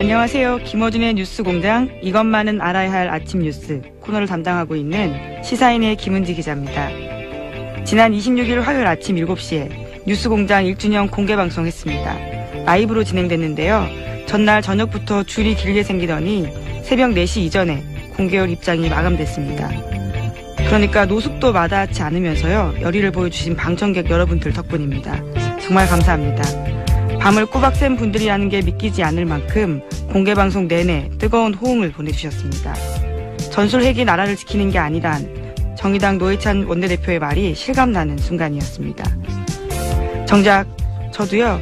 안녕하세요. 김어준의 뉴스공장, 이것만은 알아야 할 아침 뉴스 코너를 담당하고 있는 시사인의 김은지 기자입니다. 지난 26일 화요일 아침 7시에 뉴스공장 1주년 공개방송했습니다. 라이브로 진행됐는데요. 전날 저녁부터 줄이 길게 생기더니 새벽 4시 이전에 공개월 입장이 마감됐습니다. 그러니까 노숙도 마다하지 않으면서요. 열의를 보여주신 방청객 여러분들 덕분입니다. 정말 감사합니다. 밤을 꼬박 샌 분들이라는 게 믿기지 않을 만큼 공개방송 내내 뜨거운 호응을 보내주셨습니다. 전술핵이 나라를 지키는 게 아니란 정의당 노회찬 원내대표의 말이 실감나는 순간이었습니다. 정작 저도요,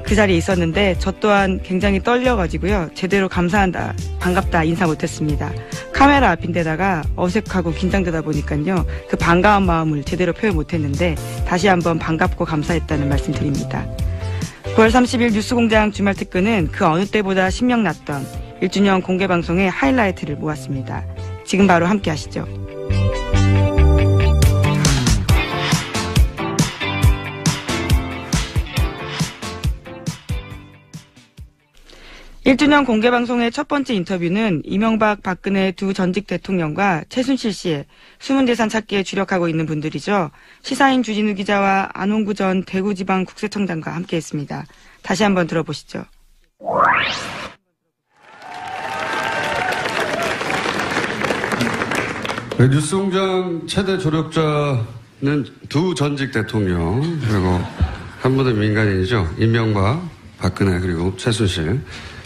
그 자리에 있었는데 저 또한 굉장히 떨려가지고요, 제대로 감사한다, 반갑다 인사 못했습니다. 카메라 앞인데다가 어색하고 긴장되다 보니까요, 그 반가운 마음을 제대로 표현 못했는데 다시 한번 반갑고 감사했다는 말씀 드립니다. 9월 30일 뉴스공장 주말 특근은 그 어느 때보다 신명났던 1주년 공개방송의 하이라이트를 모았습니다. 지금 바로 함께 하시죠. (1주년) 공개방송의 첫 번째 인터뷰는 이명박, 박근혜 두 전직 대통령과 최순실 씨의 숨은재산 찾기에 주력하고 있는 분들이죠. 시사인 주진우 기자와 안홍구 전 대구지방국세청장과 함께했습니다. 다시 한번 들어보시죠. 뉴스공장 최대 조력자는 두 전직 대통령, 그리고 한 분은 민간인이죠. 이명박, 박근혜, 그리고 최순실.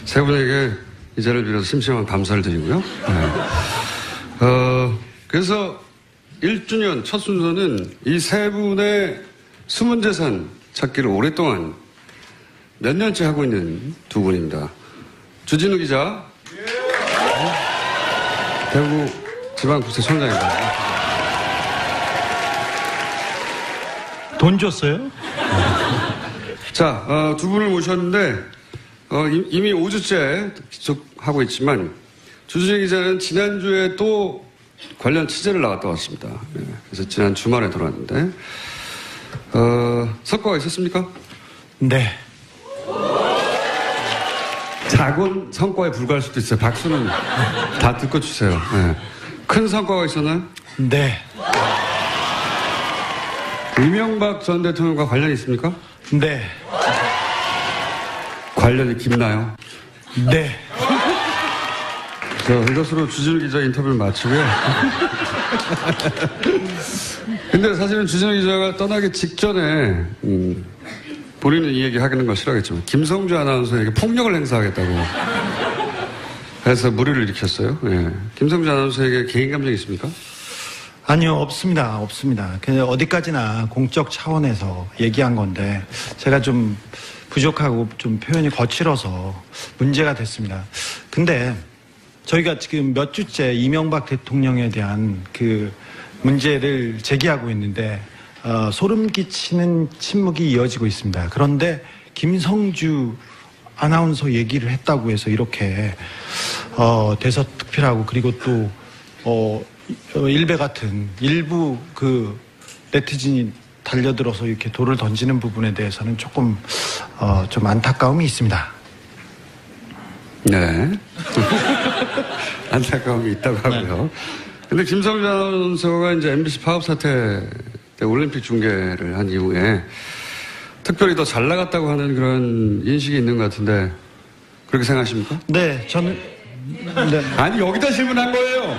세 분에게 이 자리를 빌어서 심심한 감사를 드리고요. 네. 그래서 1주년 첫 순서는 이 세 분의 숨은 재산 찾기를 오랫동안 몇 년째 하고 있는 두 분입니다. 주진우 기자, 대구 지방국세청장입니다. 돈 줬어요? 자, 두 분을 모셨는데 이미 5주째 계속 하고 있지만 주진우 기자는 지난주에 또 관련 취재를 나갔다 왔습니다. 네, 그래서 지난 주말에 돌아왔는데 성과가 있었습니까? 네. 작은 성과에 불과할 수도 있어요. 박수는 다 듣고 주세요. 네. 큰 성과가 있었나요? 네. 이명박 전 대통령과 관련이 있습니까? 네. 관련이 깊나요? 네. 자, 이것으로 주진우 기자 인터뷰를 마치고요. 근데 사실은 주진우 기자가 떠나기 직전에 본인은 이 얘기 하는 걸 싫어하겠지만 김성주 아나운서에게 폭력을 행사하겠다고 해서 무리를 일으켰어요. 예. 김성주 아나운서에게 개인 감정이 있습니까? 아니요, 없습니다. 없습니다. 그냥 어디까지나 공적 차원에서 얘기한 건데 제가 좀 부족하고 좀 표현이 거칠어서 문제가 됐습니다. 근데 저희가 지금 몇 주째 이명박 대통령에 대한 그 문제를 제기하고 있는데 소름 끼치는 침묵이 이어지고 있습니다. 그런데 김성주 아나운서 얘기를 했다고 해서 이렇게 대서특필하고 그리고 또 일베 같은 일부 그 네티즌이 달려들어서 이렇게 돌을 던지는 부분에 대해서는 조금 좀 안타까움이 있습니다. 네. 안타까움이 있다고 하고요. 근데 김성주 아나운서가 이제 MBC 파업 사태 때 올림픽 중계를 한 이후에 특별히 더 잘 나갔다고 하는 그런 인식이 있는 것 같은데 그렇게 생각하십니까? 네, 저는 네. 아니 여기다 질문한 거예요.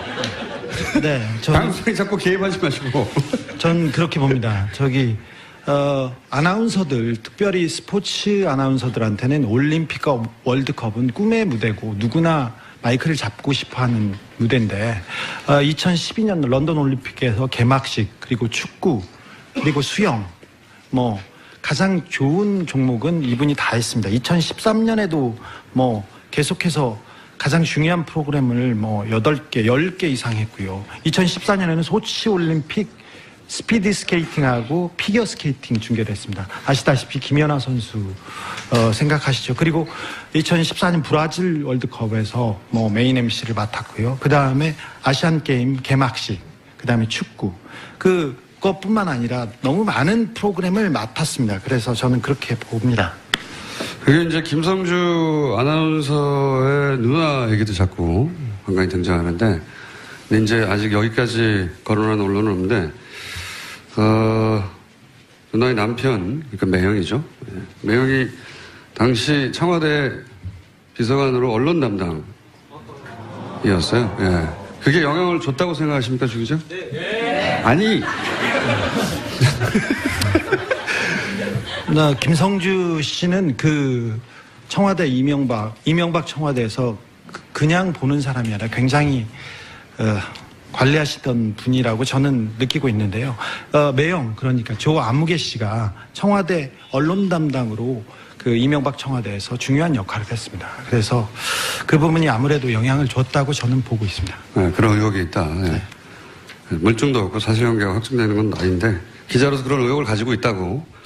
네, 방송에 자꾸 개입하지 마시고. 전 그렇게 봅니다. 아나운서들, 특별히 스포츠 아나운서들한테는 올림픽과 월드컵은 꿈의 무대고 누구나 마이크를 잡고 싶어하는 무대인데 2012년 런던 올림픽에서 개막식, 그리고 축구, 그리고 수영, 가장 좋은 종목은 이분이 다 했습니다. 2013년에도 계속해서 가장 중요한 프로그램을 8개, 10개 이상 했고요. 2014년에는 소치 올림픽 스피드 스케이팅하고 피겨 스케이팅 중계를 했습니다. 아시다시피 김연아 선수 생각하시죠. 그리고 2014년 브라질 월드컵에서 메인 MC를 맡았고요. 그 다음에 아시안 게임 개막식, 그 다음에 축구, 그것뿐만 아니라 너무 많은 프로그램을 맡았습니다. 그래서 저는 그렇게 봅니다. 그게 이제 김성주 아나운서의 누나 얘기도 자꾸 간간히 등장하는데, 근데 이제 아직 여기까지 거론한 언론은 없는데, 누나의 남편, 그러니까 매형이죠. 예. 매형이 당시 청와대 비서관으로 언론 담당이었어요. 예. 그게 영향을 줬다고 생각하십니까, 주 기자? 네. 아니. 김성주 씨는 그 청와대 이명박 청와대에서 그냥 보는 사람이 아니라 굉장히 관리하시던 분이라고 저는 느끼고 있는데요. 매형, 그러니까 조 안무개 씨가 청와대 언론 담당으로 그 이명박 청와대에서 중요한 역할을 했습니다. 그래서 그 부분이 아무래도 영향을 줬다고 저는 보고 있습니다. 네, 그런 의혹이 있다. 네. 네. 물증도 없고 사실관계가 확정되는 건 아닌데 기자로서 그런 의혹을 가지고 있다고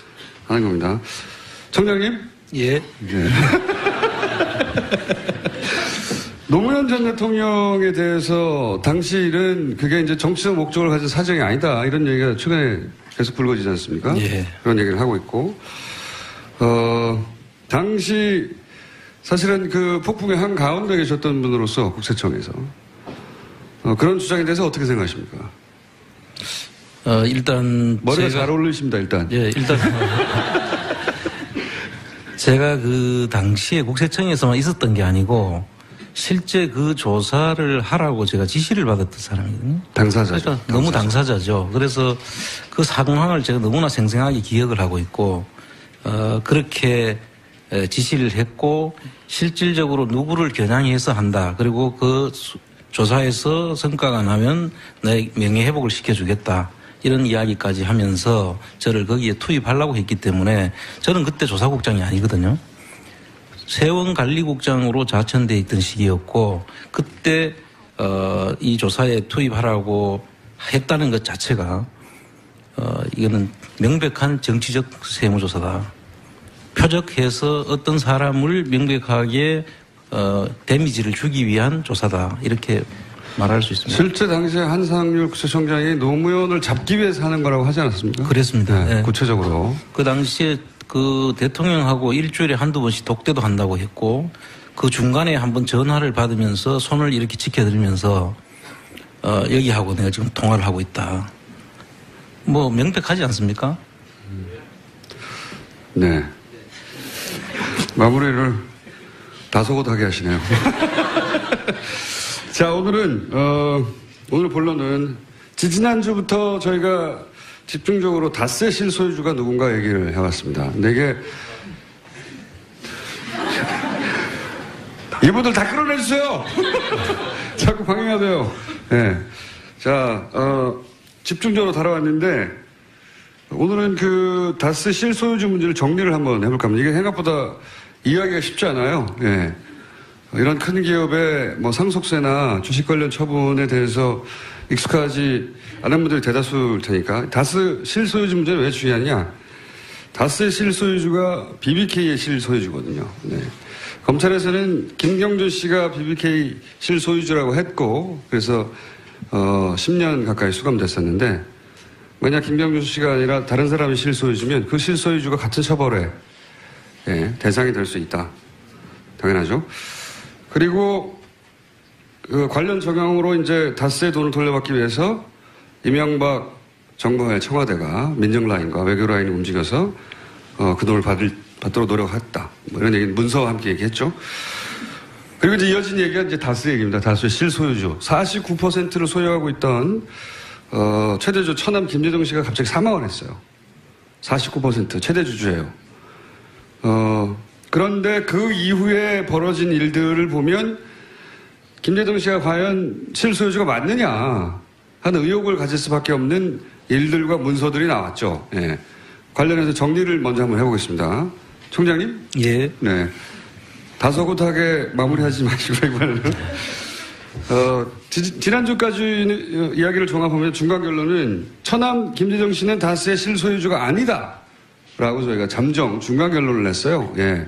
하는 겁니다. 청장님? 예. 네. 노무현 전 대통령에 대해서 당시 일은 그게 이제 정치적 목적을 가진 사정이 아니다. 이런 얘기가 최근에 계속 불거지지 않습니까? 예. 그런 얘기를 하고 있고, 당시 사실은 그 폭풍의 한가운데 계셨던 분으로서 국세청에서 그런 주장에 대해서 어떻게 생각하십니까? 일단 머리가 잘 어울리십니다. 일단. 예, 일단 제가 그 당시에 국세청에서만 있었던 게 아니고 실제 그 조사를 하라고 제가 지시를 받았던 사람이거든요. 당사자죠. 그러니까 너무 당사자죠. 그래서 그 상황을 제가 너무나 생생하게 기억을 하고 있고, 그렇게 지시를 했고, 실질적으로 누구를 겨냥해서 한다. 그리고 그 조사에서 성과가 나면 내 명예 회복을 시켜주겠다. 이런 이야기까지 하면서 저를 거기에 투입하려고 했기 때문에 저는 그때 조사국장이 아니거든요. 세원관리국장으로 자천돼 있던 시기였고, 그때 이 조사에 투입하라고 했다는 것 자체가 이거는 명백한 정치적 세무조사다. 표적해서 어떤 사람을 명백하게 데미지를 주기 위한 조사다. 이렇게 말할 수 있습니다. 실제 당시에 한상률 국세청장이 노무현을 잡기 위해서 하는 거라고 하지 않았습니까? 그랬습니다. 네, 네. 구체적으로. 그 당시에 그 대통령하고 일주일에 한두 번씩 독대도 한다고 했고, 그 중간에 한번 전화를 받으면서 손을 이렇게 지켜드리면서 여기하고 내가 지금 통화를 하고 있다. 뭐 명백하지 않습니까? 네. 마무리를 다소곳하게 하시네요. 자, 오늘은 오늘 본론은 지지난주부터 저희가 집중적으로 닷새 실소유주가 누군가 얘기를 해왔습니다. 근데 이게 이분들 다 끌어내주세요. 자꾸 방해하세요. 네. 자, 집중적으로 다뤄왔는데 오늘은 그 닷새 실소유주 문제를 정리를 한번 해볼까 합니다. 이게 생각보다 이해하기가 쉽지 않아요. 예. 이런 큰 기업의 뭐 상속세나 주식 관련 처분에 대해서 익숙하지 않은 분들이 대다수일 테니까. 다스 실소유주 문제는 왜 중요하냐? 다스의 실소유주가 BBK의 실소유주거든요. 네. 검찰에서는 김경준 씨가 BBK 실소유주라고 했고, 그래서 10년 가까이 수감됐었는데, 만약 김경준 씨가 아니라 다른 사람이 실소유주면 그 실소유주가 같은 처벌에 대상이 될 수 있다. 당연하죠. 그리고 그 관련 적용으로 이제 다스의 돈을 돌려받기 위해서 이명박 정부의 청와대가 민정라인과 외교라인을 움직여서 그 돈을 받도록 노력했다. 뭐 이런 얘기는 문서와 함께 얘기했죠. 그리고 이제 이어진 얘기가 이제 다스 얘기입니다. 다스의 실소유주. 49%를 소유하고 있던 최대주 처남 김재동 씨가 갑자기 사망을 했어요. 49% 최대 주주예요. 그런데 그 이후에 벌어진 일들을 보면 김재동 씨가 과연 실소유주가 맞느냐 하는 의혹을 가질 수밖에 없는 일들과 문서들이 나왔죠. 예. 관련해서 정리를 먼저 한번 해보겠습니다. 총장님? 예. 네. 다소곳하게 마무리하지 마시고 이번에는. 지난주까지 이야기를 종합하면 중간 결론은 처남 김재동 씨는 다스의 실소유주가 아니다. 라고 저희가 잠정 중간 결론을 냈어요. 예.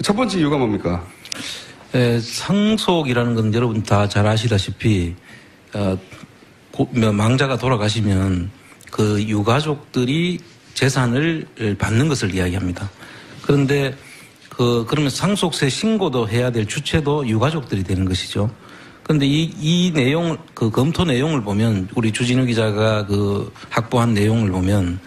첫 번째 이유가 뭡니까? 상속이라는 건 여러분 다 잘 아시다시피, 망자가 돌아가시면 그 유가족들이 재산을 받는 것을 이야기합니다. 그런데 그러면 상속세 신고도 해야 될 주체도 유가족들이 되는 것이죠. 그런데 이 내용, 검토 내용을 보면, 우리 주진우 기자가 확보한 내용을 보면,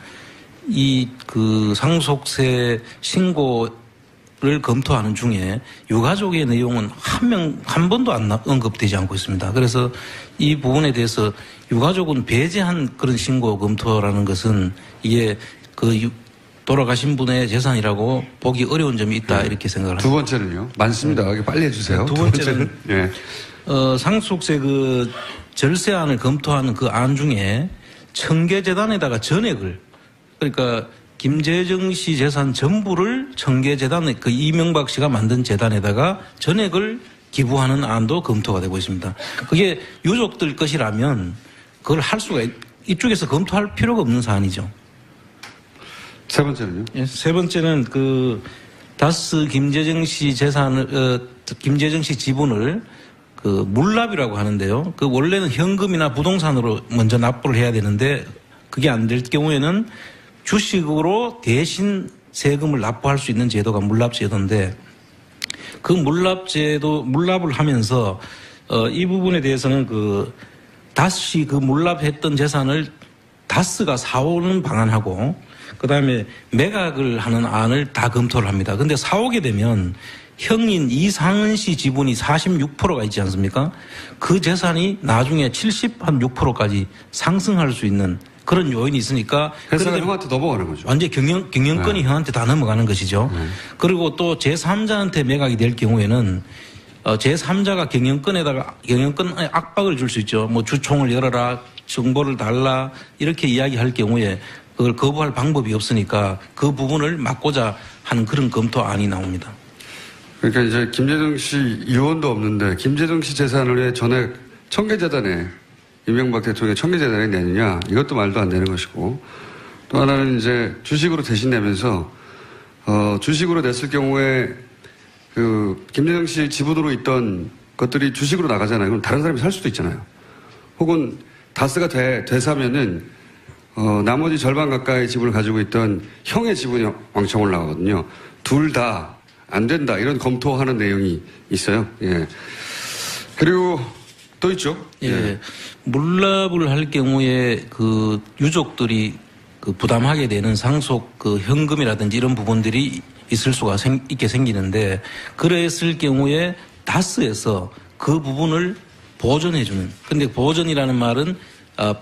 상속세 신고를 검토하는 중에 유가족의 내용은 한 번도 안 언급되지 않고 있습니다. 그래서 이 부분에 대해서 유가족은 배제한 그런 신고 검토라는 것은 이게 돌아가신 분의 재산이라고 보기 어려운 점이 있다, 이렇게 생각을 합니다. 두 번째는요? 많습니다. 빨리 해주세요. 두 번째는 예. 상속세 절세안을 검토하는 그 안 중에 청계재단에다가 전액을, 그러니까 김재정 씨 재산 전부를 청계재단에, 이명박 씨가 만든 재단에다가 전액을 기부하는 안도 검토가 되고 있습니다. 그게 유족들 것이라면 그걸 할 수가, 이쪽에서 검토할 필요가 없는 사안이죠. 세 번째는요? 예, 세 번째는 다스 김재정 씨 김재정 씨 지분을 물납이라고 하는데요. 원래는 현금이나 부동산으로 먼저 납부를 해야 되는데 그게 안 될 경우에는 주식으로 대신 세금을 납부할 수 있는 제도가 물납제도인데, 그 물납을 하면서 이 부분에 대해서는 다스 물납했던 재산을 다스가 사오는 방안하고, 그 다음에 매각을 하는 안을 다 검토를 합니다. 근데 사오게 되면 형인 이상은 씨 지분이 46%가 있지 않습니까? 그 재산이 나중에 76%까지 상승할 수 있는 그런 요인이 있으니까. 회사가 형한테 넘어가는 거죠. 완전 경영권이 형한테 다 넘어가는 것이죠. 그리고 또 제3자한테 매각이 될 경우에는 제3자가 경영권에 압박을 줄 수 있죠. 주총을 열어라, 정보를 달라, 이렇게 이야기할 경우에 그걸 거부할 방법이 없으니까 그 부분을 막고자 하는 그런 검토안이 나옵니다. 그러니까 이제 김재정 씨 유언도 없는데 김재정 씨 재산을 왜 전액 청계재단에, 이명박 대통령의 청계재단에 내느냐, 이것도 말도 안 되는 것이고, 또 하나는 이제 주식으로 대신 내면서 주식으로 냈을 경우에 김재정 씨 지분으로 있던 것들이 주식으로 나가잖아요. 그럼 다른 사람이 살 수도 있잖아요. 혹은 다스가 되사면은 나머지 절반 가까이 지분을 가지고 있던 형의 지분이 왕창 올라가거든요. 둘 다 안 된다, 이런 검토하는 내용이 있어요. 예. 그리고 또 있죠. 예. 물납을 할 경우에 유족들이 부담하게 되는 상속 현금이라든지 이런 부분들이 있을 수가 있게 생기는데, 그랬을 경우에 다스에서 그 부분을 보전해주는, 근데 보전이라는 말은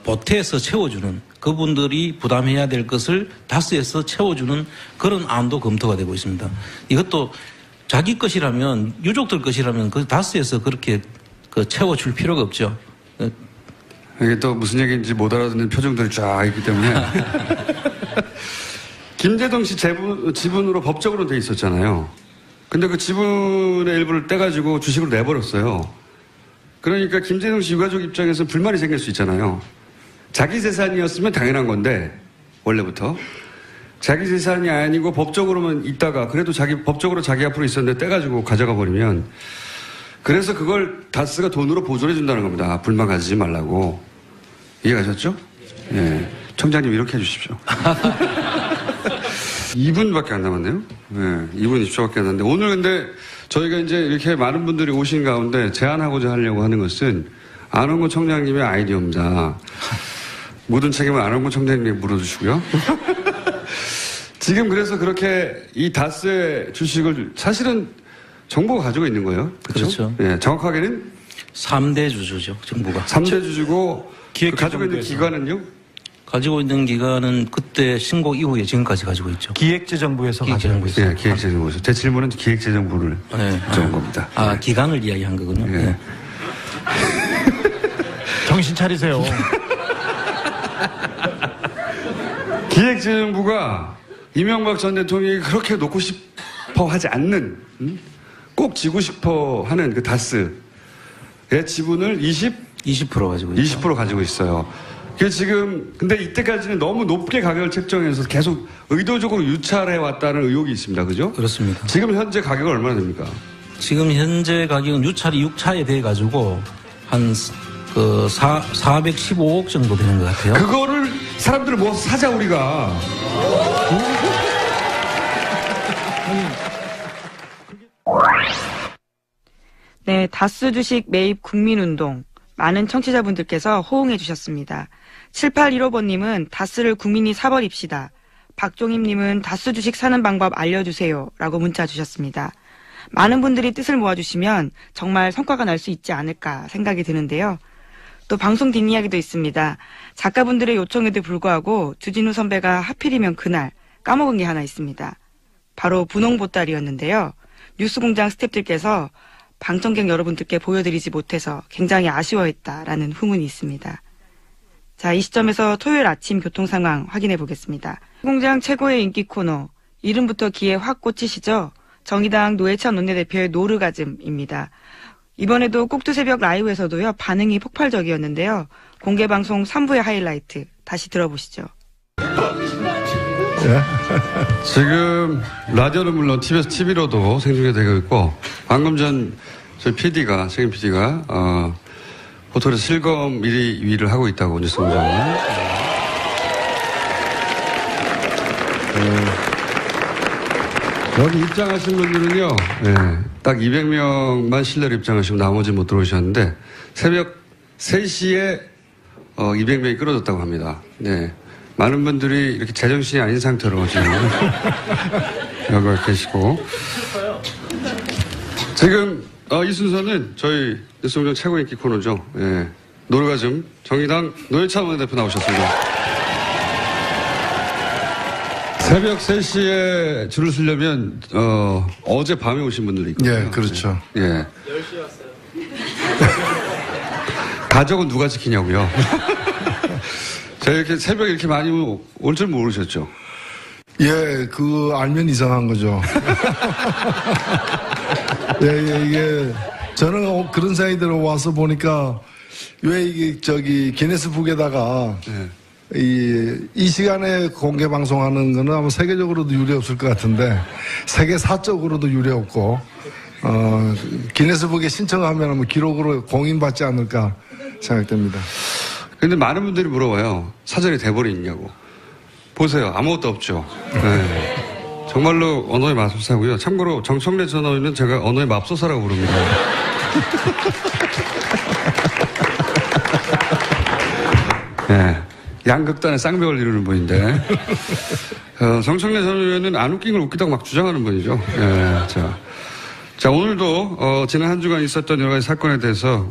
보태서 채워주는, 그분들이 부담해야 될 것을 다스에서 채워주는 그런 안도 검토가 되고 있습니다. 이것도 자기 것이라면, 유족들 것이라면 다스에서 그렇게 채워줄 필요가 없죠. 이게 또 무슨 얘기인지 못 알아듣는 표정들이 쫙 있기 때문에. 김재동 씨 지분으로 법적으로 돼 있었잖아요. 근데 그 지분의 일부를 떼가지고 주식으로 내버렸어요. 그러니까 김재동 씨 유가족 입장에서 불만이 생길 수 있잖아요. 자기 재산이었으면 당연한 건데, 원래부터. 자기 재산이 아니고 법적으로만 있다가 그래도 법적으로 자기 앞으로 있었는데 떼가지고 가져가 버리면, 그래서 그걸 다스가 돈으로 보존해 준다는 겁니다. 불만 가지지 말라고. 이해가셨죠? 예. 청장님 이렇게 해주십시오. 2분밖에 안 남았네요. 예. 2분 20초밖에 안 남았는데, 오늘 근데 저희가 이제 이렇게 많은 분들이 오신 가운데 제안하고자 하려고 하는 것은 안원구 청장님의 아이디어입니다. 모든 책임은 안원구 청장님에게 물어주시고요. 지금 그래서 그렇게 이 다스의 주식을 사실은 정부가 가지고 있는 거예요. 그렇죠? 예, 정확하게는 3대 주주죠, 정부가. 3대 주주고 가지고 있는 기관은요? 가지고 있는 기관은 그때 신고 이후에 지금까지 가지고 있죠. 기획재정부에서 가지고 있어요. 예, 기획재정부에서. 제 질문은 기획재정부를 여쭤본 겁니다. 아, 기관을 이야기한 거군요. 예. 네. 정신 차리세요. 기획재정부가 이명박 전 대통령이 그렇게 놓고 싶어 하지 않는, 꼭 지고 싶어 하는 그 다스의 지분을 20% 가지고 있죠. 20% 가지고 있어요. 그래서 지금, 근데 이때까지는 너무 높게 가격을 책정해서 계속 의도적으로 유찰해 왔다는 의혹이 있습니다. 그죠? 그렇습니다. 지금 현재 가격은 얼마나 됩니까? 지금 현재 가격은 유찰이 6차에 대해 가지고 한 415억 정도 되는 것 같아요. 그거를 사람들을 모아서 사자, 우리가. 네, 다스 주식 매입 국민운동. 많은 청취자분들께서 호응해 주셨습니다. 7815번님은 다스를 국민이 사버립시다. 박종임님은 다스 주식 사는 방법 알려주세요. 라고 문자 주셨습니다. 많은 분들이 뜻을 모아주시면 정말 성과가 날 수 있지 않을까 생각이 드는데요. 또 방송 뒷이야기도 있습니다. 작가분들의 요청에도 불구하고 주진우 선배가 하필이면 그날 까먹은 게 하나 있습니다. 바로 분홍보따리였는데요. 뉴스공장 스태프들께서 방청객 여러분들께 보여드리지 못해서 굉장히 아쉬워했다라는 후문이 있습니다. 자, 이 시점에서 토요일 아침 교통 상황 확인해 보겠습니다. 공장 최고의 인기 코너, 이름부터 귀에 확 꽂히시죠? 정의당 노회찬 원내대표의 노르가즘입니다. 이번에도 꼭두새벽 라이브에서도요, 반응이 폭발적이었는데요. 공개방송 3부의 하이라이트 다시 들어보시죠. 지금 라디오는 물론 TV로도 생중계되고 있고, 방금 전 저희 PD가, 책임 PD가 호텔에서 실검 1위를 하고 있다고 뉴스공장은. 여기 입장하신 분들은요, 네, 딱 200명만 실내로 입장하시고 나머지 못 들어오셨는데, 새벽 3시에 200명이 끌어졌다고 합니다. 네. 많은 분들이 이렇게 제정신이 아닌 상태로 지금 여기 계시고. 지금 이 순서는 저희 뉴스공장 최고 인기 코너죠. 예. 노르가즘 정의당 노회찬 원내대표 나오셨습니다. 새벽 3시에 줄을 서려면 어제 밤에 오신 분들이 있거든요. 예, 그렇죠. 예. 10시에 왔어요. 가족은 누가 지키냐고요. 제가 이렇게 새벽에 이렇게 많이 올 줄 모르셨죠? 예, 알면 이상한 거죠. 예, 이게, 저는 그런 생각이 들어와서 보니까, 왜 이게, 기네스북에다가, 네. 이 시간에 공개 방송하는 거는 아마 세계적으로도 유례 없을 것 같은데, 세계사적으로도 유례 없고, 기네스북에 신청하면 아마 기록으로 공인받지 않을까 생각됩니다. 근데 많은 분들이 물어봐요. 사전에 대본이 있냐고. 보세요. 아무것도 없죠. 네. 정말로 언어의 맙소사고요. 참고로 정청래 전 의원은 제가 언어의 맙소사라고 부릅니다. 네. 양극단의 쌍벽을 이루는 분인데 정청래 전 의원은 안 웃긴 걸 웃기다고 막 주장하는 분이죠. 네. 자, 오늘도 지난 한 주간 있었던 여러 가지 사건에 대해서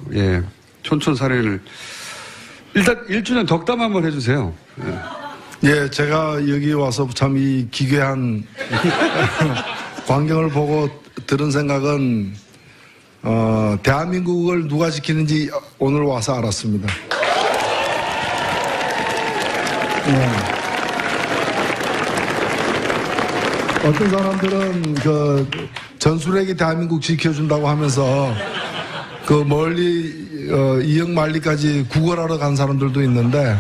촌촌살인을 일단 1주년 덕담 한번 해주세요. 예, 제가 여기 와서 참 이 기괴한 광경을 보고 들은 생각은 대한민국을 누가 지키는지 오늘 와서 알았습니다. 어떤 사람들은 전술핵이 대한민국 지켜준다고 하면서 멀리 이역만리까지 구걸하러 간 사람들도 있는데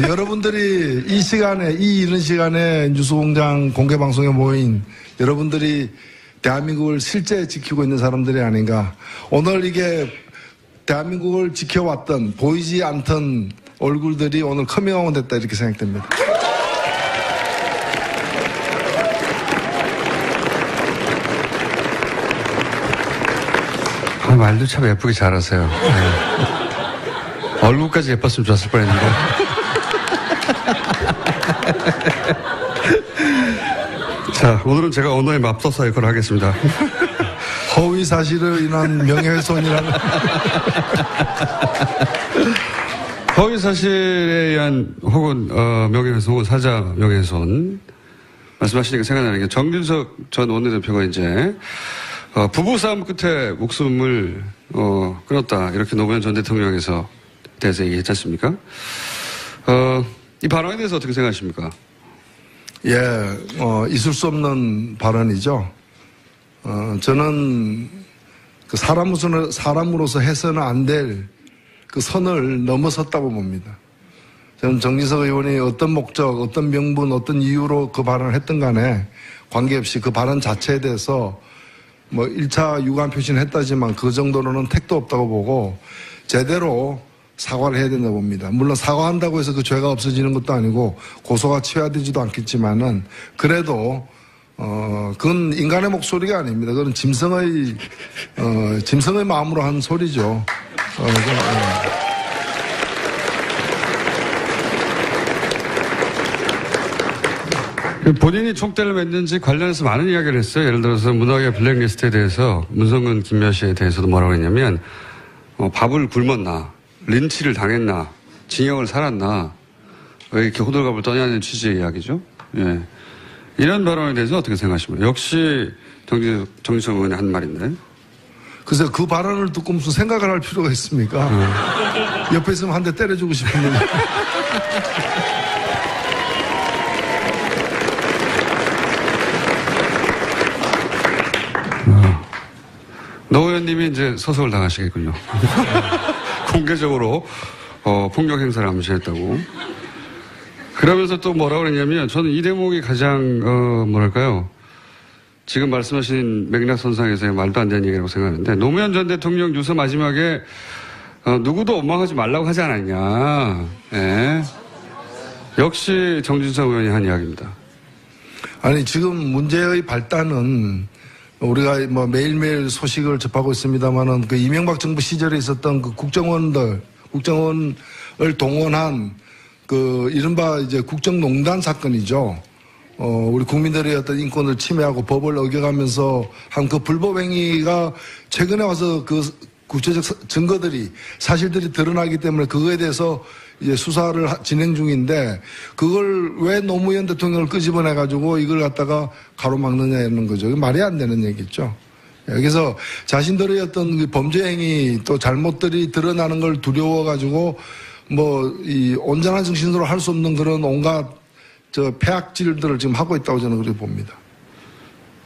여러분들이 이 시간에 이른 시간에 뉴스공장 공개방송에 모인 여러분들이 대한민국을 실제 지키고 있는 사람들이 아닌가. 오늘 이게 대한민국을 지켜왔던 보이지 않던 얼굴들이 오늘 커밍아웃 됐다 이렇게 생각됩니다. 말도 참 예쁘게 잘하세요. 네. 얼굴까지 예뻤으면 좋았을 뻔했는데. 자, 오늘은 제가 언어의 맙소사 역할을 하겠습니다. 허위 사실을 인한 명예훼손이라는. 허위 사실에 의한 혹은 명예훼손 혹은 사자 명예훼손 말씀하시니까 생각나는 게 정균석 전 원내대표가 이제 부부싸움 끝에 목숨을 끊었다 이렇게 노무현 전 대통령에서 대해서 얘기했지 않습니까? 이 발언에 대해서 어떻게 생각하십니까? 예, 있을 수 없는 발언이죠. 저는 사람으로서 해서는 안 될 그 선을 넘어섰다고 봅니다. 저는 정진석 의원이 어떤 목적, 어떤 명분, 어떤 이유로 그 발언을 했든 간에 관계없이 그 발언 자체에 대해서 1차 유감 표시는 했다지만 그 정도로는 택도 없다고 보고 제대로 사과를 해야 된다고 봅니다. 물론 사과한다고 해서 그 죄가 없어지는 것도 아니고 고소가 취하되지도 않겠지만은 그래도 그건 인간의 목소리가 아닙니다. 그건 짐승의 마음으로 한 소리죠. 본인이 총대를 맸는지 관련해서 많은 이야기를 했어요. 예를 들어서 문화계 블랙리스트에 대해서 문성근, 김미아 씨에 대해서도 뭐라고 했냐면 밥을 굶었나, 린치를 당했나, 징역을 살았나, 왜 이렇게 호들갑을 떠냐는 취지의 이야기죠. 예. 이런 발언에 대해서 어떻게 생각하십니까? 역시 정진석 의원이 한 말인데. 글쎄 그 발언을 듣고 무슨 생각을 할 필요가 있습니까? 옆에 있으면 한 대 때려주고 싶은데. 노 의원님이 이제 서석을 당하시겠군요. 공개적으로 폭력 행사를 암시했다고. 그러면서 또 뭐라고 그랬냐면 저는 이 대목이 가장 뭐랄까요. 지금 말씀하신 맥락선상에서의 말도 안 되는 얘기라고 생각하는데 노무현 전 대통령 유서 마지막에 누구도 원망하지 말라고 하지 않았냐. 예. 역시 정진석 의원이 한 이야기입니다. 아니 지금 문제의 발단은 우리가 뭐 매일매일 소식을 접하고 있습니다만은 그 이명박 정부 시절에 있었던 그 국정원을 동원한 그 이른바 이제 국정농단 사건이죠. 우리 국민들의 어떤 인권을 침해하고 법을 어겨가면서 한 그 불법 행위가 최근에 와서 그 구체적 증거들이 사실들이 드러나기 때문에 그거에 대해서 이제 수사를 진행 중인데 그걸 왜 노무현 대통령을 끄집어내 가지고 이걸 갖다가 가로막느냐 이런 거죠. 말이 안 되는 얘기죠. 여기서 자신들의 어떤 그 범죄 행위 또 잘못들이 드러나는 걸 두려워 가지고 뭐 이 온전한 정신으로 할 수 없는 그런 온갖 폐악질들을 지금 하고 있다고 저는 그렇게 봅니다.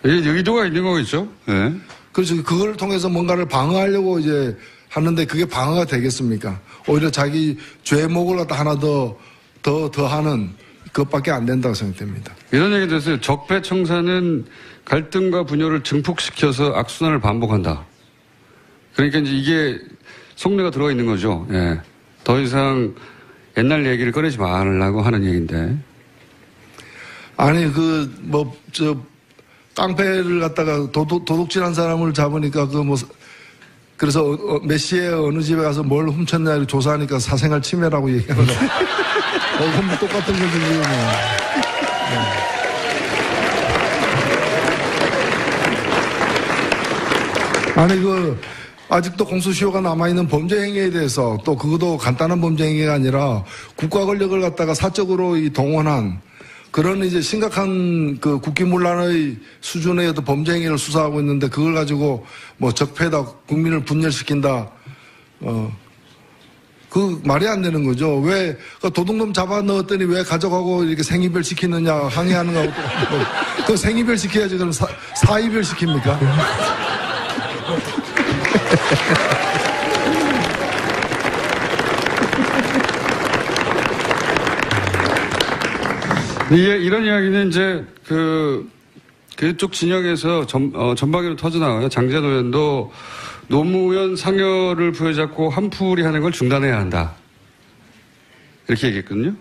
의도가 있는 거겠죠? 네. 그래서 그걸 통해서 뭔가를 방어하려고 이제 하는데 그게 방어가 되겠습니까? 오히려 자기 죄목을 갖다 하나 더 하는 그것밖에 안 된다고 생각됩니다. 이런 얘기도 했어요. 적폐청산은 갈등과 분열을 증폭시켜서 악순환을 반복한다. 그러니까 이제 이게 속내가 들어가 있는 거죠. 예. 더 이상 옛날 얘기를 꺼내지 말라고 하는 얘기인데. 아니 깡패를 갖다가 도둑질한 사람을 잡으니까 그래서 메시의 어느 집에 가서 뭘 훔쳤냐 조사하니까 사생활 침해라고 얘기하는 거. 그럼 똑같은 거지 지금. 아니 아직도 공소시효가 남아있는 범죄 행위에 대해서 또 그것도 간단한 범죄 행위가 아니라 국가 권력을 갖다가 사적으로 동원한 그런 이제 심각한 그 국기문란의 수준의 어떤 범죄 행위를 수사하고 있는데 그걸 가지고 뭐 적폐다, 국민을 분열시킨다, 그 말이 안 되는 거죠. 왜 도둑놈 잡아 넣었더니 왜 가져가고 이렇게 생이별 시키느냐 항의하는 거하고 그 생이별 시켜야지 그럼 사이별 시킵니까? 이런 이야기는 이제 그쪽 진영에서 전방위로 터져나와요. 장재현 의원도 노무현 상여를 부여잡고 한풀이 하는 걸 중단해야 한다. 이렇게 얘기했거든요.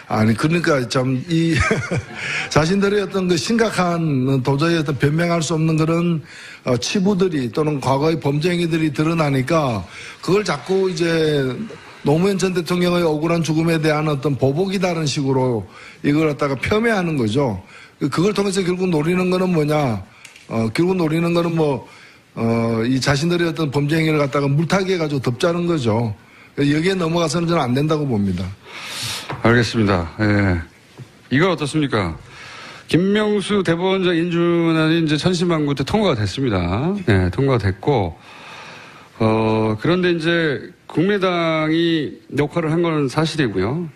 아니, 그러니까 자신들의 어떤 그 심각한 도저히 어떤 변명할 수 없는 그런 치부들이 또는 과거의 범죄 행위들이 드러나니까 그걸 자꾸 이제 노무현 전 대통령의 억울한 죽음에 대한 어떤 보복이다라는 식으로 이걸 갖다가 폄훼하는 거죠. 그걸 통해서 결국 노리는 거는 뭐냐. 결국 노리는 거는 이 자신들의 어떤 범죄 행위를 갖다가 물타기 해가지고 덮자는 거죠. 여기에 넘어가서는 저는 안 된다고 봅니다. 알겠습니다. 예. 이건 어떻습니까? 김명수 대법원장 인준안이 이제 천신만고 때 통과가 됐습니다. 예, 통과가 됐고, 그런데 이제 국민의당이 역할을 한 건 사실이고요.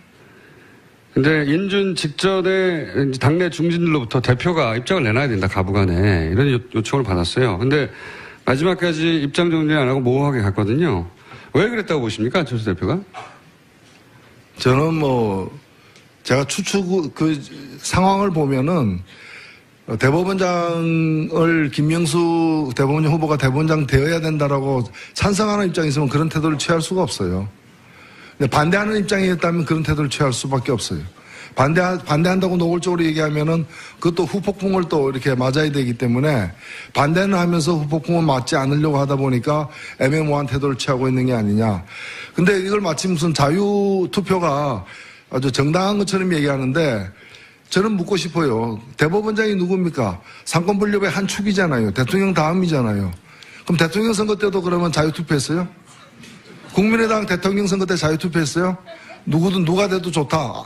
근데 인준 직전에 당내 중진들로부터 대표가 입장을 내놔야 된다, 가부간에. 이런 요청을 받았어요. 근데 마지막까지 입장 정리 안 하고 모호하게 갔거든요. 왜 그랬다고 보십니까, 안철수 대표가? 저는 제가 그 상황을 보면은 대법원장을 김명수 대법원장 후보가 대법원장 되어야 된다라고 찬성하는 입장이 있으면 그런 태도를 취할 수가 없어요. 근데 반대하는 입장이었다면 그런 태도를 취할 수밖에 없어요. 반대한다고 노골적으로 얘기하면은 그것도 후폭풍을 또 이렇게 맞아야 되기 때문에 반대는 하면서 후폭풍을 맞지 않으려고 하다 보니까 애매모호한 태도를 취하고 있는 게 아니냐. 근데 이걸 마치 무슨 자유투표가 아주 정당한 것처럼 얘기하는데 저는 묻고 싶어요. 대법원장이 누굽니까? 상권분립의 한 축이잖아요. 대통령 다음이잖아요. 그럼 대통령 선거 때도 그러면 자유투표했어요? 국민의당 대통령 선거 때 자유투표했어요? 누구든 누가 돼도 좋다.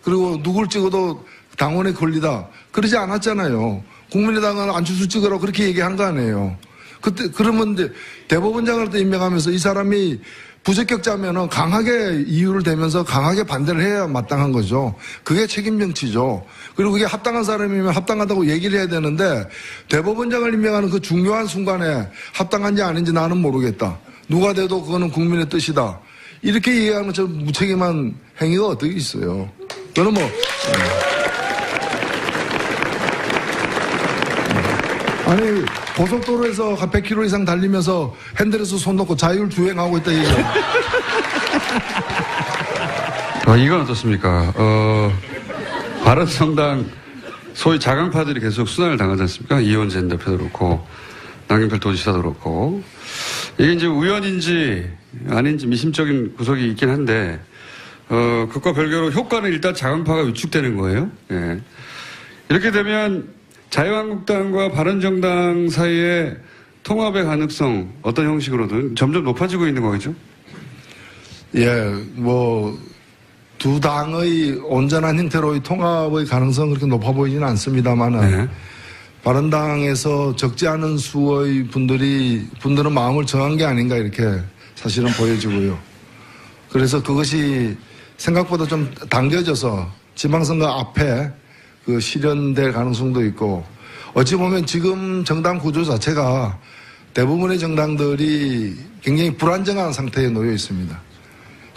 그리고 누굴 찍어도 당원에 걸리다. 그러지 않았잖아요. 국민의당은 안철수 찍으라고 그렇게 얘기한 거 아니에요. 그때, 그러면 이제 대법원장을 또 임명하면서 이 사람이 부적격자면은 강하게 이유를 대면서 강하게 반대를 해야 마땅한 거죠. 그게 책임 정치죠. 그리고 그게 합당한 사람이면 합당하다고 얘기를 해야 되는데 대법원장을 임명하는 그 중요한 순간에 합당한지 아닌지 나는 모르겠다. 누가 돼도 그거는 국민의 뜻이다. 이렇게 얘기하면 저 무책임한 행위가 어떻게 있어요. 저는 뭐 아니 고속도로에서 한 100km 이상 달리면서 핸들에서 손 놓고 자율 주행하고 있다 얘기죠. 이건 어떻습니까? 바른정당 소위 자강파들이 계속 순환을 당하지 않습니까? 이원재 대표도 그렇고 남경필 도지사도 그렇고 이게 이제 우연인지 아닌지 미심적인 구석이 있긴 한데 그것과 별개로 효과는 일단 자강파가 위축되는 거예요. 예. 이렇게 되면 자유한국당과 바른정당 사이의 통합의 가능성 어떤 형식으로든 점점 높아지고 있는 거겠죠? 예, 뭐 두 당의 온전한 형태로의 통합의 가능성은 그렇게 높아 보이지는 않습니다만은 네. 바른당에서 적지 않은 수의 분들은 마음을 정한 게 아닌가 이렇게 사실은 보여지고요. 그래서 그것이 생각보다 좀 당겨져서 지방선거 앞에 그 실현될 가능성도 있고 어찌 보면 지금 정당 구조 자체가 대부분의 정당들이 굉장히 불안정한 상태에 놓여 있습니다.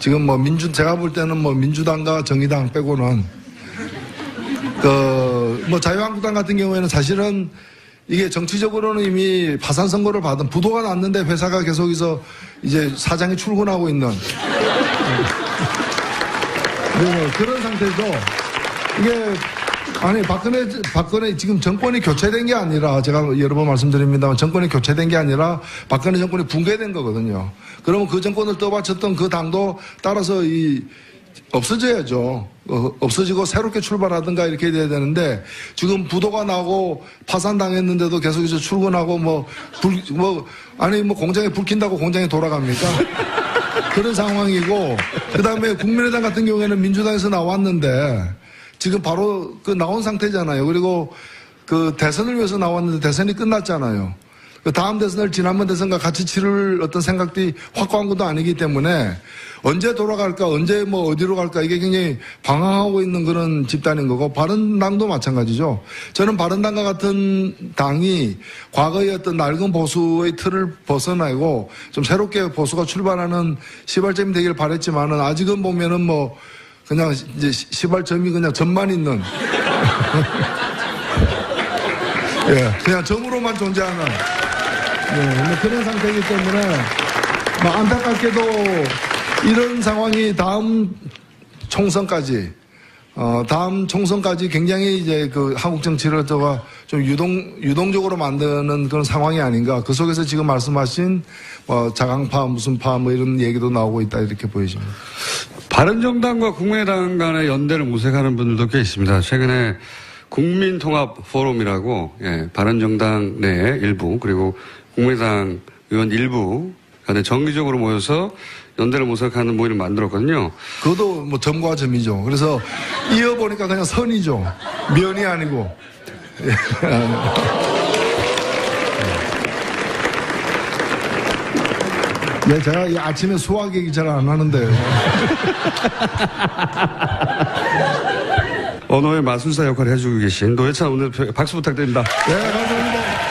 지금 뭐 제가 볼 때는 뭐 민주당과 정의당 빼고는 뭐 자유한국당 같은 경우에는 사실은 이게 정치적으로는 이미 파산 선고를 받은 부도가 났는데 회사가 계속해서 이제 사장이 출근하고 있는 그런 상태죠. 이게 아니 박근혜 지금 정권이 교체된 게 아니라 제가 여러 번 말씀드립니다만 정권이 교체된 게 아니라 박근혜 정권이 붕괴된 거거든요. 그러면 그 정권을 떠받쳤던 그 당도 따라서 없어져야죠. 없어지고 새롭게 출발하든가 이렇게 돼야 되는데 지금 부도가 나고 파산당했는데도 계속해서 출근하고 공장에 불 킨다고 공장에 돌아갑니까? 그런 상황이고 그다음에 국민의당 같은 경우에는 민주당에서 나왔는데 지금 바로 나온 상태잖아요. 그리고 대선을 위해서 나왔는데 대선이 끝났잖아요. 다음 대선을 지난번 대선과 같이 치를 어떤 생각들이 확고한 것도 아니기 때문에 언제 돌아갈까, 언제 어디로 갈까 이게 굉장히 방황하고 있는 그런 집단인 거고 바른당도 마찬가지죠. 저는 바른당과 같은 당이 과거의 어떤 낡은 보수의 틀을 벗어나고 좀 새롭게 보수가 출발하는 시발점이 되길 바랬지만은 아직은 보면은 그냥 이제 시발점이 그냥 점만 있는 예, 그냥 점으로만 존재하는 그런 상태이기 때문에 안타깝게도 이런 상황이 다음 총선까지 굉장히 이제 한국 정치를 좀 유동적으로 만드는 그런 상황이 아닌가. 그 속에서 지금 말씀하신 자강파 무슨 파 이런 얘기도 나오고 있다 이렇게 보여집니다. 바른정당과 국민의당 간의 연대를 모색하는 분들도 꽤 있습니다. 최근에 국민통합포럼이라고 바른정당 내 일부 그리고 국민의당 의원 일부 간에 정기적으로 모여서 연대를 모색하는 모임을 만들었거든요. 그것도 점과 점이죠. 그래서 이어보니까 그냥 선이죠. 면이 아니고. 네, 제가 이 아침에 수학 얘기 잘 안 하는데요. 언어의 마술사 역할을 해주고 계신 노회찬 오늘 박수 부탁드립니다. 네, 감사합니다.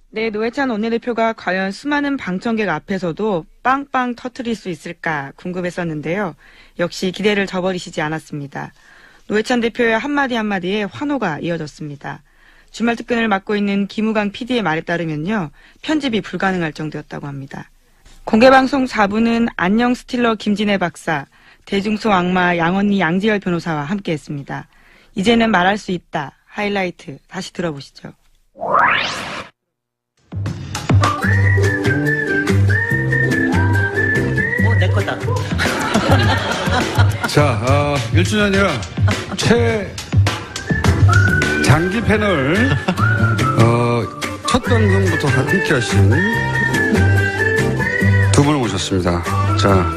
네, 노회찬 원내대표가 과연 수많은 방청객 앞에서도 빵빵 터뜨릴 수 있을까 궁금했었는데요. 역시 기대를 저버리시지 않았습니다. 노회찬 대표의 한마디 한마디에 환호가 이어졌습니다. 주말 특근을 맡고 있는 김우강 PD의 말에 따르면요. 편집이 불가능할 정도였다고 합니다. 공개방송 4부는 안녕 스틸러 김진애 박사, 대중소 악마 양언니 양지열 변호사와 함께했습니다. 이제는 말할 수 있다. 하이라이트 다시 들어보시죠. 내 거다. 자, 1주년이라 장기 패널 첫 방송부터 함께 하신 두 분을 모셨습니다. 자,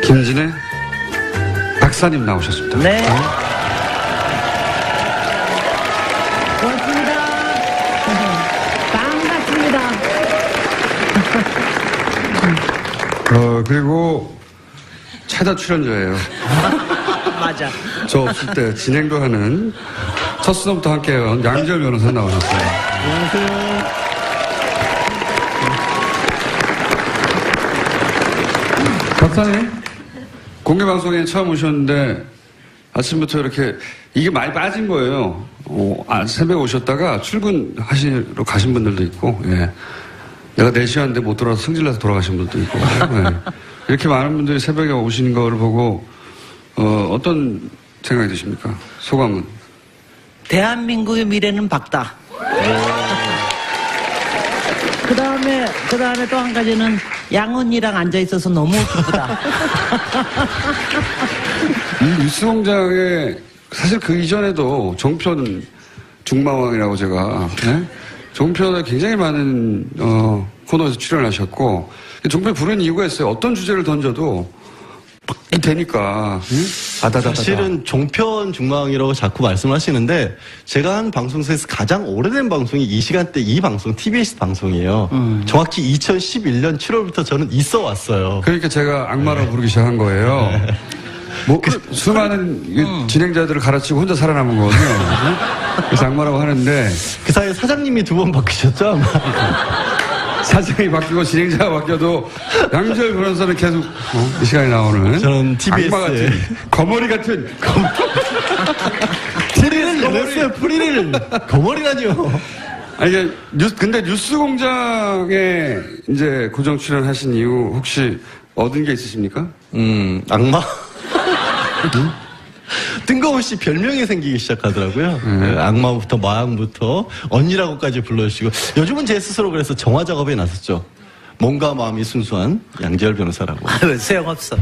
김진애 박사님 나오셨습니다. 네. 고맙습니다. 반갑습니다. 그리고 최다 출연자예요. 맞아. 저 없을 때 진행도 하는 첫 수업부터 함께해요. 양지열 변호사 나오셨어요. 안녕하세요. 박사님, 공개방송에 처음 오셨는데 아침부터 이렇게 이게 많이 빠진 거예요. 새벽에 오셨다가 출근하시러 가신 분들도 있고, 예. 내가 4시간 왔는데 못 돌아와서 승질나서 돌아가신 분도 있고, 예. 이렇게 많은 분들이 새벽에 오시는 거를 보고, 어떤 생각이 드십니까? 소감은? 대한민국의 미래는 밝다. 그 다음에 또 한 가지는 양언니랑 앉아있어서 너무 기쁘다. 이 뉴스공장에 사실 그 이전에도 종편 중마왕이라고 제가, 예? 종편에 굉장히 많은, 코너에서 출연하셨고, 종편에 부르는 이유가 있어요. 어떤 주제를 던져도 막 되니까. 응? 사실은 종편 중망이라고 자꾸 말씀하시는데 제가 한 방송사에서 가장 오래된 방송이 이 시간대 이 방송 TBS 방송이에요. 정확히 2011년 7월부터 저는 있어 왔어요. 그러니까 제가 악마라고 부르기 시작한 거예요. 뭐 수많은 진행자들을 갈아치고 혼자 살아남은 거거든요. 그래서 악마라고 하는데 그 사이에 사장님이 2번 바뀌셨죠? 아마. 사장이 바뀌고 진행자가 바뀌어도 양지열 변호사는 계속 이 시간에 나오는 저는 TBS에 악마 같은 거머리 같은 뿌리를 내렸어요. 뿌리를 거머리라뇨. 아니 근데 뉴스공장에 이제 고정 출연하신 이유 혹시 얻은 게 있으십니까? 악마. 뜬금없이 별명이 생기기 시작하더라고요. 네, 악마부터 마왕부터 언니라고까지 불러주시고 요즘은 제 스스로 그래서 정화 작업에 나섰죠. 몸과 마음이 순수한 양지열 변호사라고. 소용없어.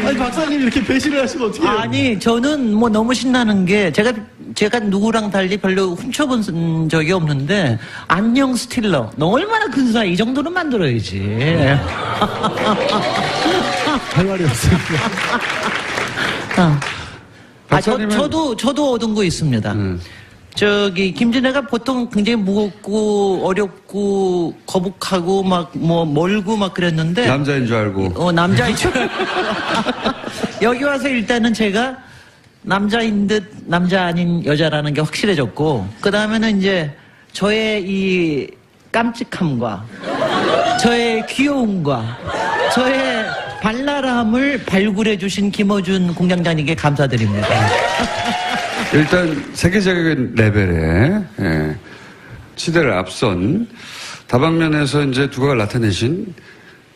아니 박사님 이렇게 배신을 하시면 어떻게 해요? 아니 저는 뭐 너무 신나는 게 제가 누구랑 달리 별로 훔쳐본 적이 없는데 안녕 스틸러 너 얼마나 근사해 이 정도는 만들어야지. 할 말이 없습니다. 저도 얻은 거 있습니다. 김진애가 보통 굉장히 무겁고 어렵고 거북하고 막 멀고 막 그랬는데 남자인 줄 알고. 남자인 줄 여기 와서 일단은 제가 남자인 듯 남자 아닌 여자라는 게 확실해졌고 그 다음에는 이제 저의 이 깜찍함과 저의 귀여움과 저의 발랄함을 발굴해 주신 김어준 공장장님께 감사드립니다. 일단 세계적인 레벨의 시대를 앞선 다방면에서 이제 두각을 나타내신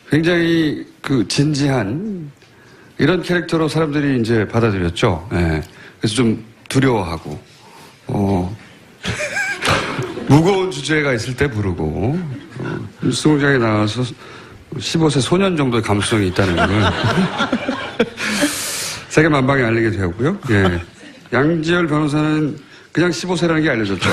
굉장히 그 진지한 이런 캐릭터로 사람들이 이제 받아들였죠. 그래서 좀 두려워하고 무거운 주제가 있을 때 부르고 뉴스공장에 나와서 15세 소년 정도의 감수성이 있다는 걸 세계 만방에 알리게 되었고요. 예. 양지열 변호사는 그냥 15세라는 게 알려졌죠.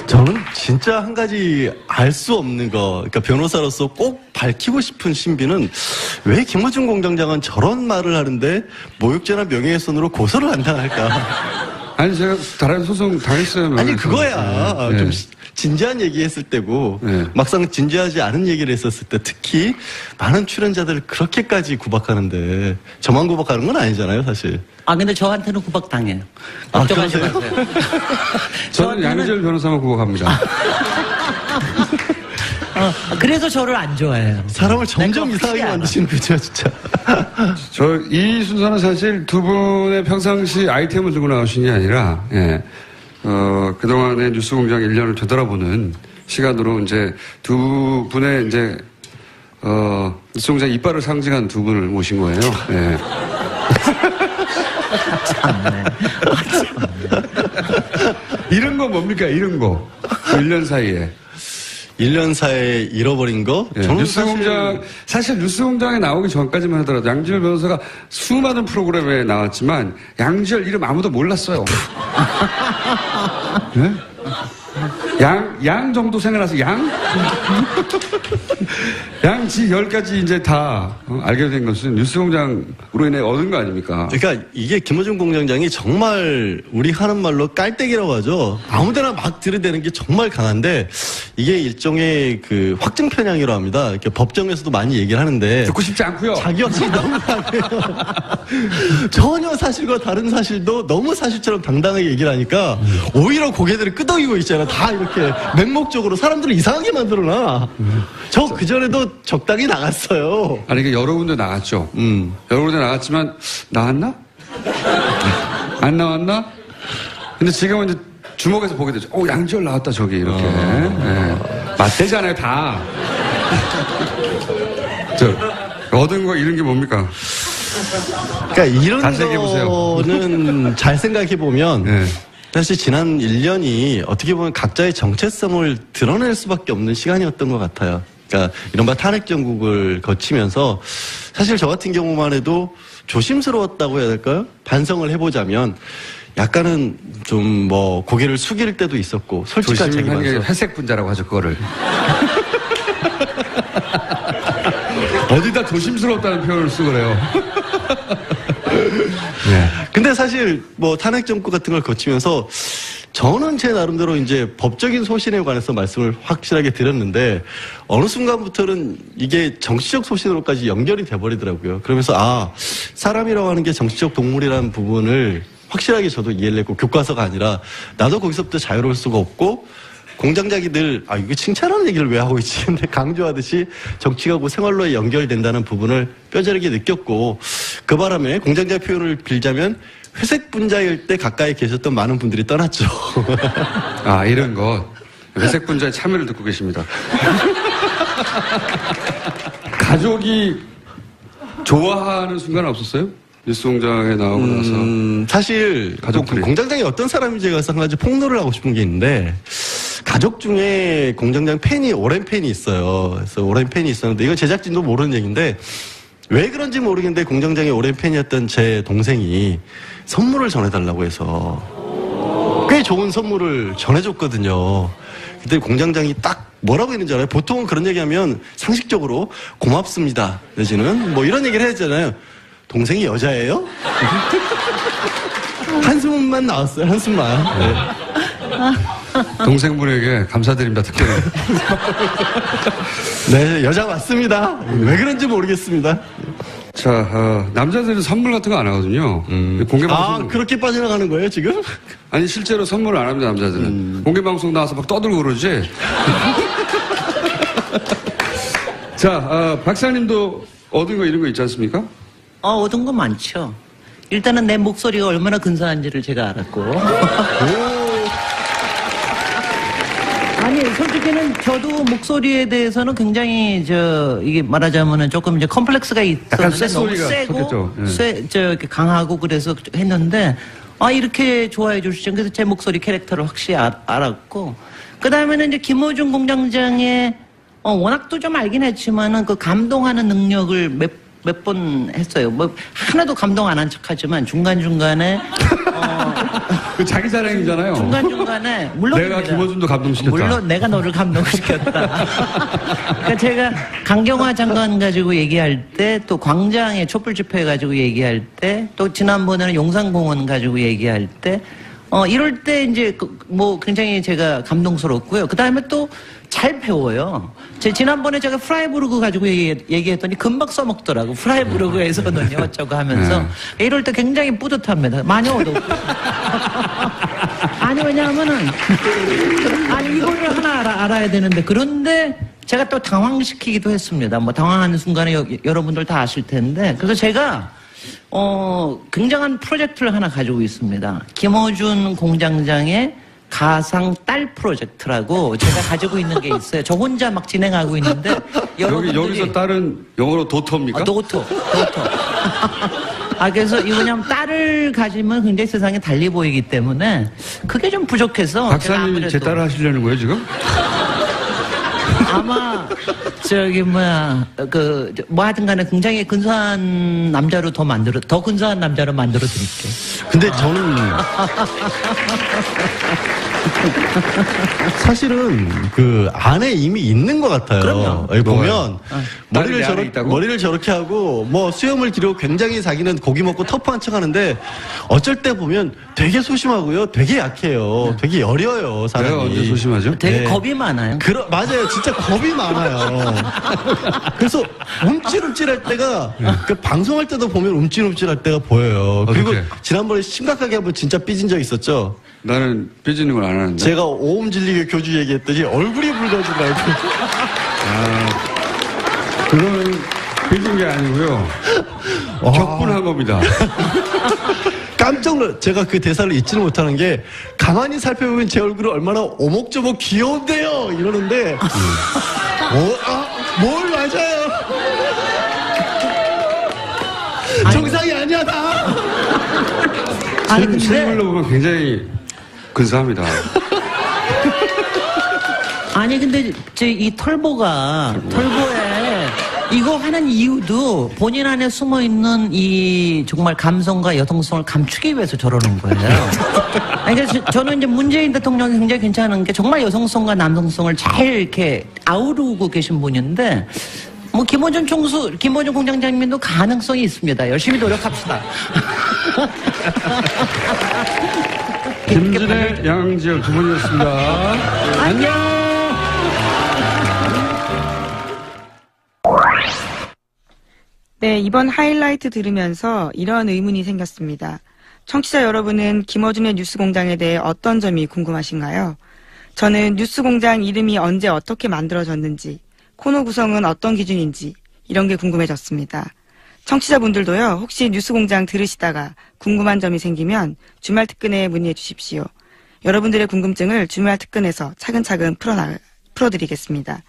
저는 진짜 한 가지 알 수 없는 거, 그러니까 변호사로서 꼭 밝히고 싶은 신비는 왜 김어준 공장장은 저런 말을 하는데 모욕죄나 명예훼손으로 고소를 안 당할까? 아니 제가 다른 소송 당했어요. 아니 그거야. 좀 진지한 얘기했을 때고 막상 진지하지 않은 얘기를 했었을 때 특히 많은 출연자들을 그렇게까지 구박하는데 저만 구박하는 건 아니잖아요, 사실. 근데 저한테는 구박 당해요. 걱정하지 마세요. 저는 양지열 변호사만 구박합니다. 그래서 저를 안 좋아해요. 사람을 점점 내가 이상하게 확실히 만드시는 거죠, 진짜. 이 순서는 사실 두 분의 평상시 아이템을 들고 나오신 게 아니라, 예, 그동안의 뉴스공장 1년을 되돌아보는 시간으로 이제 두 분의 이제, 뉴스공장 이빨을 상징한 두 분을 모신 거예요. 예. 참네. 이런 거 뭡니까? 이런 거. 1년 사이에. 1년 사이에 잃어버린 거? 예, 뉴스공장, 사실 뉴스공장에 나오기 전까지만 하더라도 양지열 변호사가 수많은 프로그램에 나왔지만 양지열 이름 아무도 몰랐어요. 네? 양 정도 생각나서 양? 양지 10가지 이제 다 알게 된 것은 뉴스공장으로 인해 얻은 거 아닙니까? 그러니까 이게 김어준 공장장이 정말 우리 하는 말로 깔때기라고 하죠. 아무데나 막 들이대는 게 정말 강한데 이게 일종의 그 확증 편향이라고 합니다. 이렇게 법정에서도 많이 얘기를 하는데 듣고 싶지 않고요. 자기 확신이 너무 강해요. 전혀 사실과 다른 사실도 너무 사실처럼 당당하게 얘기를 하니까 오히려 고개들이 끄덕이고 있잖아. 다 이렇게 맹목적으로 사람들을 이상하게 만들어놔. 저 그전에도 적당히 나갔어요. 아니, 이게 여러 군데 나왔죠. 여러 군데 나왔지만, 나왔나? 안 나왔나? 근데 지금은 이제 주목해서 보게 되죠. 양지열 나왔다, 저기, 이렇게. 네. 맞대잖아요, 다. 얻은 거 잃은 게 뭡니까? 그러니까 이런 다시 얘기해보세요. 거는 잘 생각해보면 네. 사실 지난 1년이 어떻게 보면 각자의 정체성을 드러낼 수밖에 없는 시간이었던 것 같아요. 그러니까 이른바 탄핵 정국을 거치면서 사실 저 같은 경우만 해도 조심스러웠다고 해야 될까요? 반성을 해보자면 약간은 좀 뭐 고개를 숙일 때도 있었고 솔직한 자기 조심한 게 반성. 회색 분자라고 하죠, 그거를. 어디다 조심스럽다는 표현을 쓰고 그래요. 네. 근데 사실 뭐 탄핵 정국 같은 걸 거치면서 저는 제 나름대로 이제 법적인 소신에 관해서 말씀을 확실하게 드렸는데 어느 순간부터는 이게 정치적 소신으로까지 연결이 돼버리더라고요. 그러면서 사람이라고 하는 게 정치적 동물이라는 부분을 확실하게 저도 이해를 했고 교과서가 아니라 나도 거기서부터 자유로울 수가 없고 공장장이들 이거 칭찬하는 얘기를 왜 하고 있지? 근데 강조하듯이 정치가 그 생활로에 연결된다는 부분을 뼈저리게 느꼈고 그 바람에 공장장 표현을 빌자면 회색 분자일 때 가까이 계셨던 많은 분들이 떠났죠. 이런 거 회색 분자의 참여를 듣고 계십니다. 가족이 좋아하는 순간은 없었어요? 뉴스공장에 나오고 나서 사실 가족들이. 공장장이 어떤 사람인지에 관해서 한 가지 폭로를 하고 싶은 게 있는데 가족 중에 공장장 팬이 오랜 팬이 있어요. 그래서 오랜 팬이 있었는데 이건 제작진도 모르는 얘기인데 왜 그런지 모르겠는데 공장장의 오랜 팬이었던 제 동생이 선물을 전해달라고 해서 꽤 좋은 선물을 전해줬거든요. 그때 공장장이 딱 뭐라고 했는지 알아요? 보통은 그런 얘기하면 상식적으로 고맙습니다 내지는 뭐 이런 얘기를 해야 되잖아요. 동생이 여자예요? 한숨만 나왔어요. 한숨만. 네. 동생분에게 감사드립니다. 특별히. 네, 여자 맞습니다. 왜 그런지 모르겠습니다. 자, 남자들은 선물 같은 거 안 하거든요. 공개 방송. 그렇게 빠져나가는 거예요, 지금? 아니, 실제로 선물을 안 합니다, 남자들은. 공개 방송 나와서 막 떠들고 그러지. 자, 박사님도 얻은 거 이런 거 있지 않습니까? 얻은 거 많죠. 일단은 내 목소리가 얼마나 근사한지를 제가 알았고. 아니, 솔직히는 저도 목소리에 대해서는 굉장히 이게 말하자면은 조금 이제 컴플렉스가 약간 있었는데 너무 쇳소리가 세고, 섞였죠. 이렇게 강하고 그래서 했는데, 이렇게 좋아해 주시죠. 그래서 제 목소리 캐릭터를 확실히 알았고, 그 다음에는 이제 김어준 공장장의, 워낙 또 좀 알긴 했지만은 그 감동하는 능력을 몇 번 했어요. 뭐, 하나도 감동 안 한 척 하지만 중간중간에, 그 자기 자랑이잖아요. 중간중간에, 물론. 내가 김어준도 감동시켰다. 물론 내가 너를 감동시켰다. 그러니까 제가 강경화 장관 가지고 얘기할 때, 또 광장에 촛불 집회 가지고 얘기할 때, 또 지난번에는 용산공원 가지고 얘기할 때, 이럴 때 이제 뭐 굉장히 제가 감동스럽고요. 그 다음에 또 잘 배워요. 지난번에 제가 프라이부르그 가지고 얘기했더니 금방 써먹더라고. 프라이부르그에서는요, 어쩌고 하면서. 네. 이럴 때 굉장히 뿌듯합니다. 많이 얻었고. 아니, 왜냐하면은, 이거를 하나 알아야 되는데, 그런데 제가 또 당황시키기도 했습니다. 뭐 당황하는 순간에 여러분들 다 아실 텐데. 그래서 제가 굉장한 프로젝트를 하나 가지고 있습니다. 김어준 공장장의 가상 딸 프로젝트라고 제가 가지고 있는 게 있어요. 저 혼자 막 진행하고 있는데 여기서 딸은 영어로 도터입니까? 도터. 그래서 이거 그냥 딸을 가지면 굉장히 세상에 달리 보이기 때문에 그게 좀 부족해서 박사님이 제 딸을 하시려는 거예요 지금? 아마 뭐 하든 간에 굉장히 근사한 남자로 더 근사한 남자로 만들어 드릴게요. 근데 저는 사실은 그 안에 이미 있는 것 같아요. 그럼요. 여기 보면 딸이 머리를 저렇게 하고 뭐 수염을 기르고 굉장히 자기는 고기 먹고 터프한 척하는데 어쩔 때 보면 되게 소심하고요, 되게 약해요, 되게 여려요 사람이. 내가 언제 소심하죠? 되게 겁이 많아요. 맞아요, 진짜 겁이 많아요. 그래서 움찔움찔할 때가 그 방송할 때도 보면 움찔움찔할 때가 보여요. 그리고 지난번에 심각하게 한번 진짜 삐진 적 있었죠. 나는 삐지는 걸 안 하는데. 제가 오음 진리교 교주 얘기했더니 얼굴이 붉어지더라고요. 그거는 삐진 게 아니고요. 격분한 겁니다. 제가 그 대사를 잊지를 못하는 게 가만히 살펴보면 제 얼굴은 얼마나 오목조목 귀여운데요 이러는데 뭘 맞아요. 정상이 아니야 다. 실물로 보면 굉장히 근사합니다. 근데 이 털보에 이거 하는 이유도 본인 안에 숨어 있는 이 정말 감성과 여성성을 감추기 위해서 저러는 거예요. 그래서 저는 이제 문재인 대통령이 굉장히 괜찮은 게 정말 여성성과 남성성을 잘 이렇게 아우르고 계신 분인데 뭐 김어준 공장장님도 가능성이 있습니다. 열심히 노력합시다. 김진애, 양지혁 두 분이었습니다. 안녕. 네, 이번 하이라이트 들으면서 이런 의문이 생겼습니다. 청취자 여러분은 김어준의 뉴스공장에 대해 어떤 점이 궁금하신가요? 저는 뉴스공장 이름이 언제 어떻게 만들어졌는지, 코너 구성은 어떤 기준인지 이런 게 궁금해졌습니다. 청취자분들도요, 혹시 뉴스공장 들으시다가 궁금한 점이 생기면 주말 특근에 문의해 주십시오. 여러분들의 궁금증을 주말 특근에서 차근차근 풀어드리겠습니다.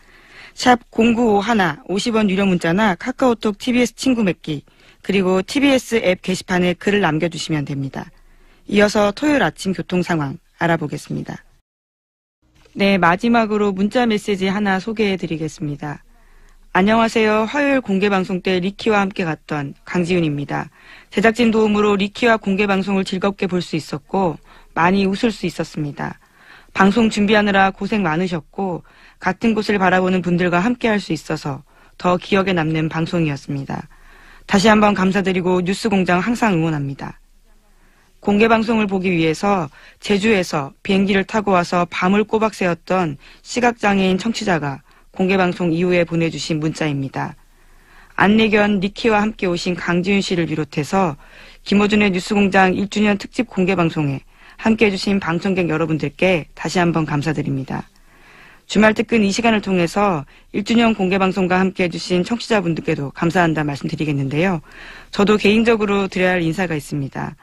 샵 0951 50원 유료 문자나 카카오톡 TBS 친구 맺기 그리고 TBS 앱 게시판에 글을 남겨주시면 됩니다. 이어서 토요일 아침 교통 상황 알아보겠습니다. 네, 마지막으로 문자 메시지 하나 소개해드리겠습니다. 안녕하세요. 화요일 공개방송 때 리키와 함께 갔던 강지윤입니다. 제작진 도움으로 리키와 공개방송을 즐겁게 볼 수 있었고 많이 웃을 수 있었습니다. 방송 준비하느라 고생 많으셨고 같은 곳을 바라보는 분들과 함께 할 수 있어서 더 기억에 남는 방송이었습니다. 다시 한번 감사드리고 뉴스공장 항상 응원합니다. 공개방송을 보기 위해서 제주에서 비행기를 타고 와서 밤을 꼬박 새웠던 시각장애인 청취자가 공개방송 이후에 보내주신 문자입니다. 안내견 리키와 함께 오신 강지윤 씨를 비롯해서 김어준의 뉴스공장 1주년 특집 공개방송에 함께해 주신 방청객 여러분들께 다시 한번 감사드립니다. 주말 특근 이 시간을 통해서 1주년 공개방송과 함께해 주신 청취자분들께도 감사한다 말씀드리겠는데요. 저도 개인적으로 드려야 할 인사가 있습니다.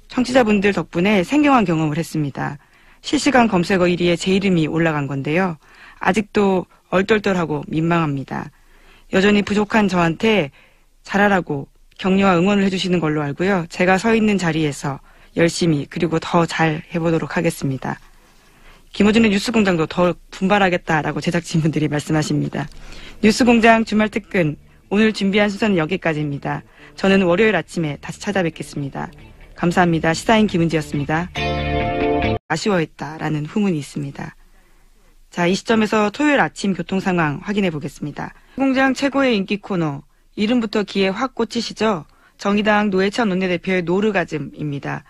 청취자분들 덕분에 생경한 경험을 했습니다. 실시간 검색어 1위에 제 이름이 올라간 건데요. 아직도 얼떨떨하고 민망합니다. 여전히 부족한 저한테 잘하라고 격려와 응원을 해주시는 걸로 알고요. 제가 서 있는 자리에서 열심히 그리고 더 잘 해보도록 하겠습니다. 김어준의 뉴스공장도 더 분발하겠다라고 제작진분들이 말씀하십니다. 뉴스공장 주말 특근 오늘 준비한 순서는 여기까지입니다. 저는 월요일 아침에 다시 찾아뵙겠습니다. 감사합니다. 시사인 김은지였습니다. 아쉬워했다라는 후문이 있습니다. 자, 이 시점에서 토요일 아침 교통 상황 확인해 보겠습니다. 공장 최고의 인기 코너, 이름부터 귀에 확 꽂히시죠? 정의당 노회찬 원내대표의 노르가즘입니다.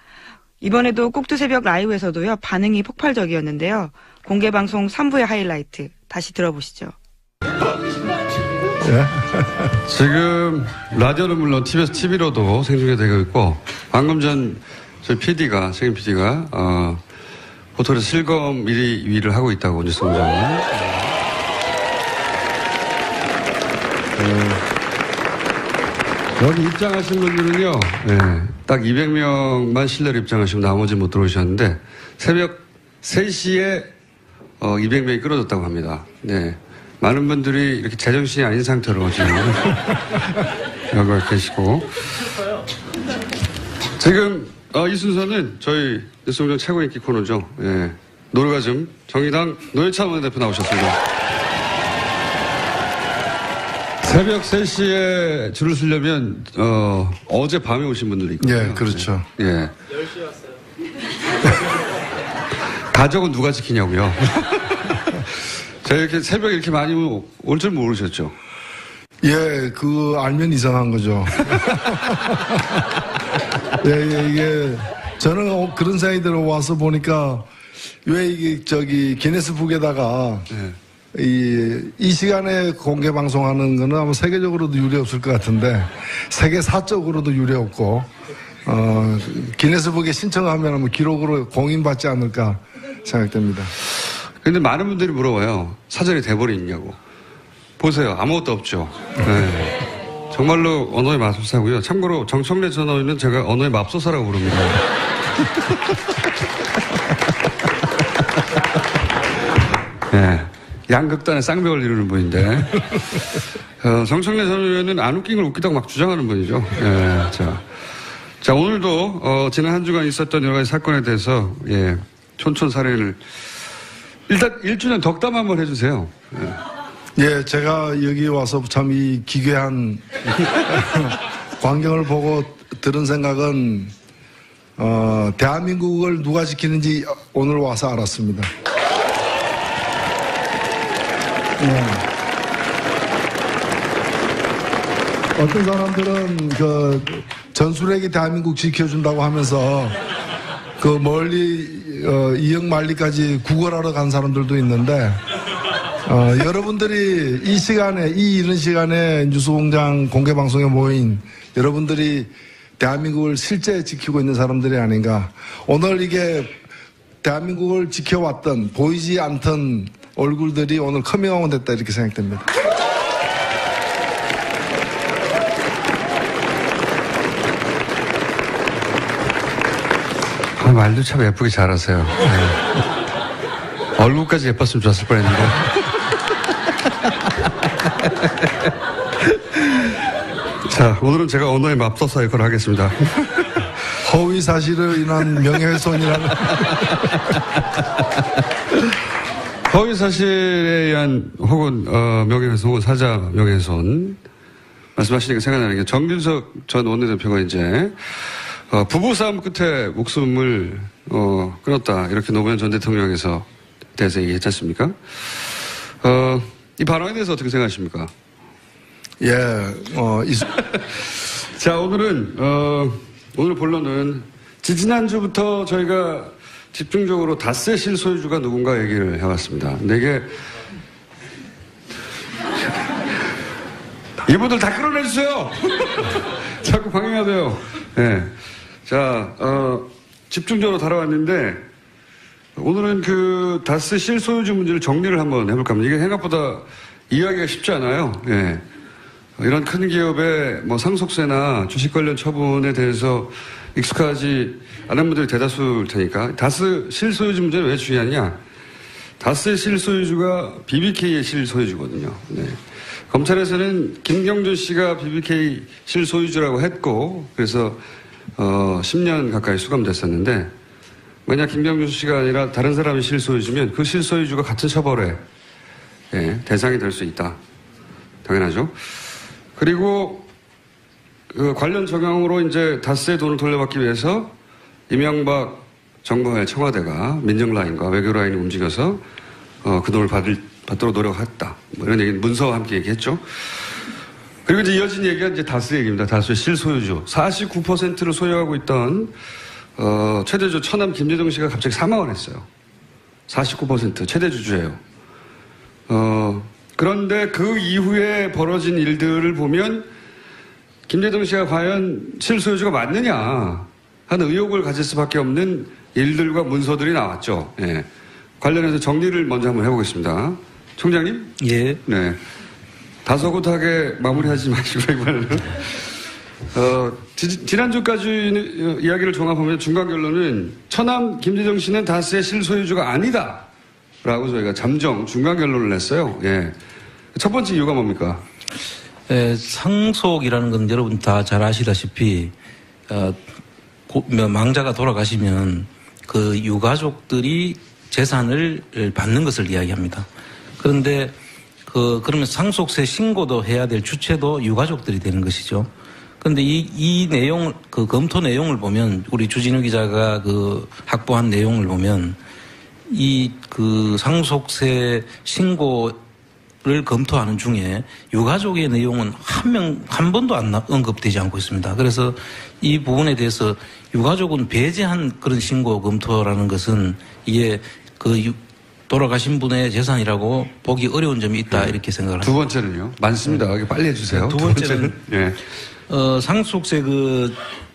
이번에도 꼭두새벽 라이브에서도요, 반응이 폭발적이었는데요. 공개방송 3부의 하이라이트 다시 들어보시죠. 지금 라디오는 물론 TBS TV로도 생중계 되고 있고 방금 전 저희 PD가 책임 PD가 호텔에서 실검 1위를 하고 있다고 뉴스공장은 여기 입장하신 분들은요, 네, 딱 200명만 실내로 입장하시면 나머지 못 들어오셨는데, 새벽 3시에 200명이 끌어졌다고 합니다. 네. 많은 분들이 이렇게 제정신이 아닌 상태로 지금 여기 계시고. 지금, 이 순서는 저희 뉴스공장 최고 인기 코너죠. 예. 노르가즘 정의당 노회찬 원내대표 나오셨습니다. 새벽 3시에 줄을 서려면, 어제 밤에 오신 분들이 있거든요. 예, 그렇죠. 예. 10시에 왔어요. 가족은 누가 지키냐고요? 제가 이렇게 새벽에 이렇게 많이 올 줄 모르셨죠? 예, 알면 이상한 거죠. 예, 이게, 저는 그런 생각이 들어 와서 보니까, 왜 이게, 기네스북에다가, 네. 이 시간에 공개 방송하는 거는 아마 세계적으로도 유례 없을 것 같은데, 세계사적으로도 유례 없고, 기네스북에 신청하면 아마 기록으로 공인받지 않을까 생각됩니다. 근데 많은 분들이 물어봐요. 사전에 대본이 있냐고. 보세요. 아무것도 없죠. 네. 정말로 언어의 맙소사고요. 참고로 정청래 전 의원은 제가 언어의 맙소사라고 부릅니다. 네. 양극단의 쌍벽을 이루는 분인데, 정청래 전 의원은 안 웃긴 걸 웃기다고 막 주장하는 분이죠. 네. 자, 오늘도, 지난 한 주간 있었던 여러 가지 사건에 대해서, 예, 촌촌살인을 일단 1주년 덕담 한번 해주세요. 네. 예, 제가 여기 와서 참 이 기괴한 광경을 보고 들은 생각은, 대한민국을 누가 지키는지 오늘 와서 알았습니다. 예. 어떤 사람들은 전술핵이 대한민국 지켜준다고 하면서 멀리 이역만리까지 구걸하러 간 사람들도 있는데, 여러분들이 이 시간에, 이른 시간에 뉴스공장 공개방송에 모인 여러분들이 대한민국을 실제 지키고 있는 사람들이 아닌가. 오늘 이게 대한민국을 지켜왔던, 보이지 않던 얼굴들이 오늘 커밍아웃 됐다, 이렇게 생각됩니다. 말도 참 예쁘게 잘하세요. 네. 얼굴까지 예뻤으면 좋았을 뻔했는데. 자, 오늘은 제가 언어의 맙소사 역할을 하겠습니다. 허위 사실로 인한 명예훼손이라는. 허위 사실에 의한 혹은 명예훼손 혹은 사자 명예훼손 말씀하시니까 생각나는 게 정균석 전 원내대표가 이제 부부싸움 끝에 목숨을 끊었다 이렇게 노무현 전 대통령에서 대해서 얘기했지 않습니까? 이 발언에 대해서 어떻게 생각하십니까? 예, 자, 오늘 본론은 지지난주부터 저희가 집중적으로 닷새 실소유주가 누군가 얘기를 해왔습니다. 근데 이게 이분들 다 끌어내주세요. 자꾸 방해하세요. 네. 자, 집중적으로 다뤄왔는데 오늘은 닷새 실소유주 문제를 정리를 한번 해볼까 합니다. 이게 생각보다 이해하기가 쉽지 않아요. 예. 이런 큰 기업의 상속세나 주식 관련 처분에 대해서 익숙하지 않은 분들이 대다수일 테니까. 닷새 실소유주 문제는 왜 중요하냐? 닷새 실소유주가 BBK의 실소유주거든요. 네. 검찰에서는 김경준 씨가 BBK 실소유주라고 했고, 그래서 10년 가까이 수감됐었는데, 만약 김경준 씨가 아니라 다른 사람이 실소유주면 그 실소유주가 같은 처벌에 대상이 될 수 있다. 당연하죠. 그리고 관련 정황으로 이제 닷새 돈을 돌려받기 위해서 이명박 정부의 청와대가 민정라인과 외교라인을 움직여서 그 돈을 받도록 노력했다. 이런 얘기는 문서와 함께 얘기했죠. 그리고 이제 이어진 얘기가 이제 닷새 얘기입니다. 닷새 실소유주. 49%를 소유하고 있던 최대주 처남 김재동 씨가 갑자기 사망을 했어요. 49% 최대주주예요. 그런데 그 이후에 벌어진 일들을 보면 김재동 씨가 과연 실소유주가 맞느냐 하는 의혹을 가질 수밖에 없는 일들과 문서들이 나왔죠. 예. 관련해서 정리를 먼저 한번 해보겠습니다. 총장님? 예. 네. 다소곳하게 마무리하지 마시고 이번에는 지난주까지 이야기를 종합하면 중간 결론은 처남 김재정 씨는 다스의 실소유주가 아니다라고 저희가 잠정 중간 결론을 냈어요. 예. 첫 번째 이유가 뭡니까? 상속이라는 건 여러분 다 잘 아시다시피 망자가 돌아가시면 그 유가족들이 재산을 받는 것을 이야기합니다. 그런데 그러면 상속세 신고도 해야 될 주체도 유가족들이 되는 것이죠. 그런데 이 내용, 그 검토 내용을 보면, 우리 주진우 기자가 확보한 내용을 보면, 그 상속세 신고를 검토하는 중에 유가족의 내용은 한 번도 안 언급되지 않고 있습니다. 그래서 이 부분에 대해서 유가족은 배제한 그런 신고 검토라는 것은 이게 돌아가신 분의 재산이라고 보기 어려운 점이 있다, 이렇게 생각을 합니다. 두 번째는요? 많습니다. 빨리 해주세요. 두 번째는, 예. 상속세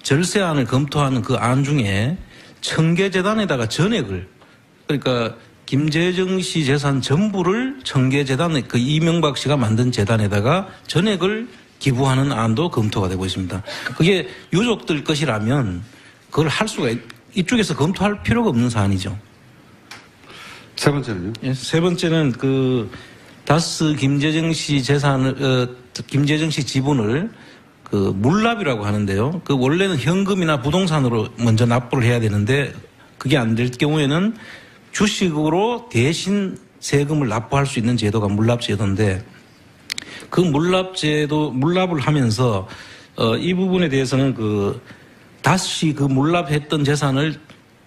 절세안을 검토하는 그 안 중에 청계재단에다가 전액을, 그러니까 김재정 씨 재산 전부를 청계재단에, 이명박 씨가 만든 재단에다가 전액을 기부하는 안도 검토가 되고 있습니다. 그게 유족들 것이라면 그걸 할 수가, 이쪽에서 검토할 필요가 없는 사안이죠. 세 번째는요? 예, 세 번째는 다스 김재정 씨 김재정 씨 지분을 물납이라고 하는데요. 원래는 현금이나 부동산으로 먼저 납부를 해야 되는데 그게 안 될 경우에는 주식으로 대신 세금을 납부할 수 있는 제도가 물납제도인데 그 물납을 하면서 이 부분에 대해서는 다시 물납했던 재산을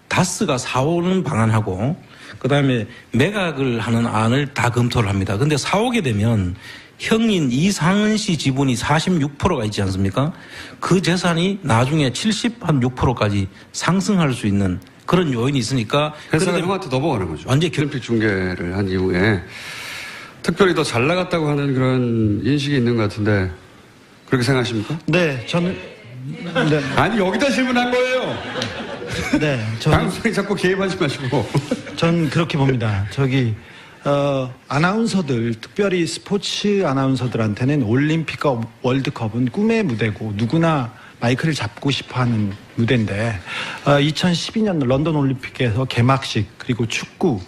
다스가 사오는 방안하고 그다음에 매각을 하는 안을 다 검토를 합니다. 근데 사오게 되면 형인 이상은 씨 지분이 46%가 있지 않습니까? 그 재산이 나중에 76%까지 상승할 수 있는 그런 요인이 있으니까. 회사가 형한테 넘어가는 거죠. 완전히 올림픽 중계를 한 이후에 특별히 더 잘 나갔다고 하는 그런 인식이 있는 것 같은데 그렇게 생각하십니까? 네, 저는 네. 아니 여기다 질문한 거예요. 네, 방송에 자꾸 개입하지 마시고. 전 그렇게 봅니다. 아나운서들, 특별히 스포츠 아나운서들한테는 올림픽과 월드컵은 꿈의 무대고 누구나 마이크를 잡고 싶어 하는 무대인데, 2012년 런던 올림픽에서 개막식, 그리고 축구,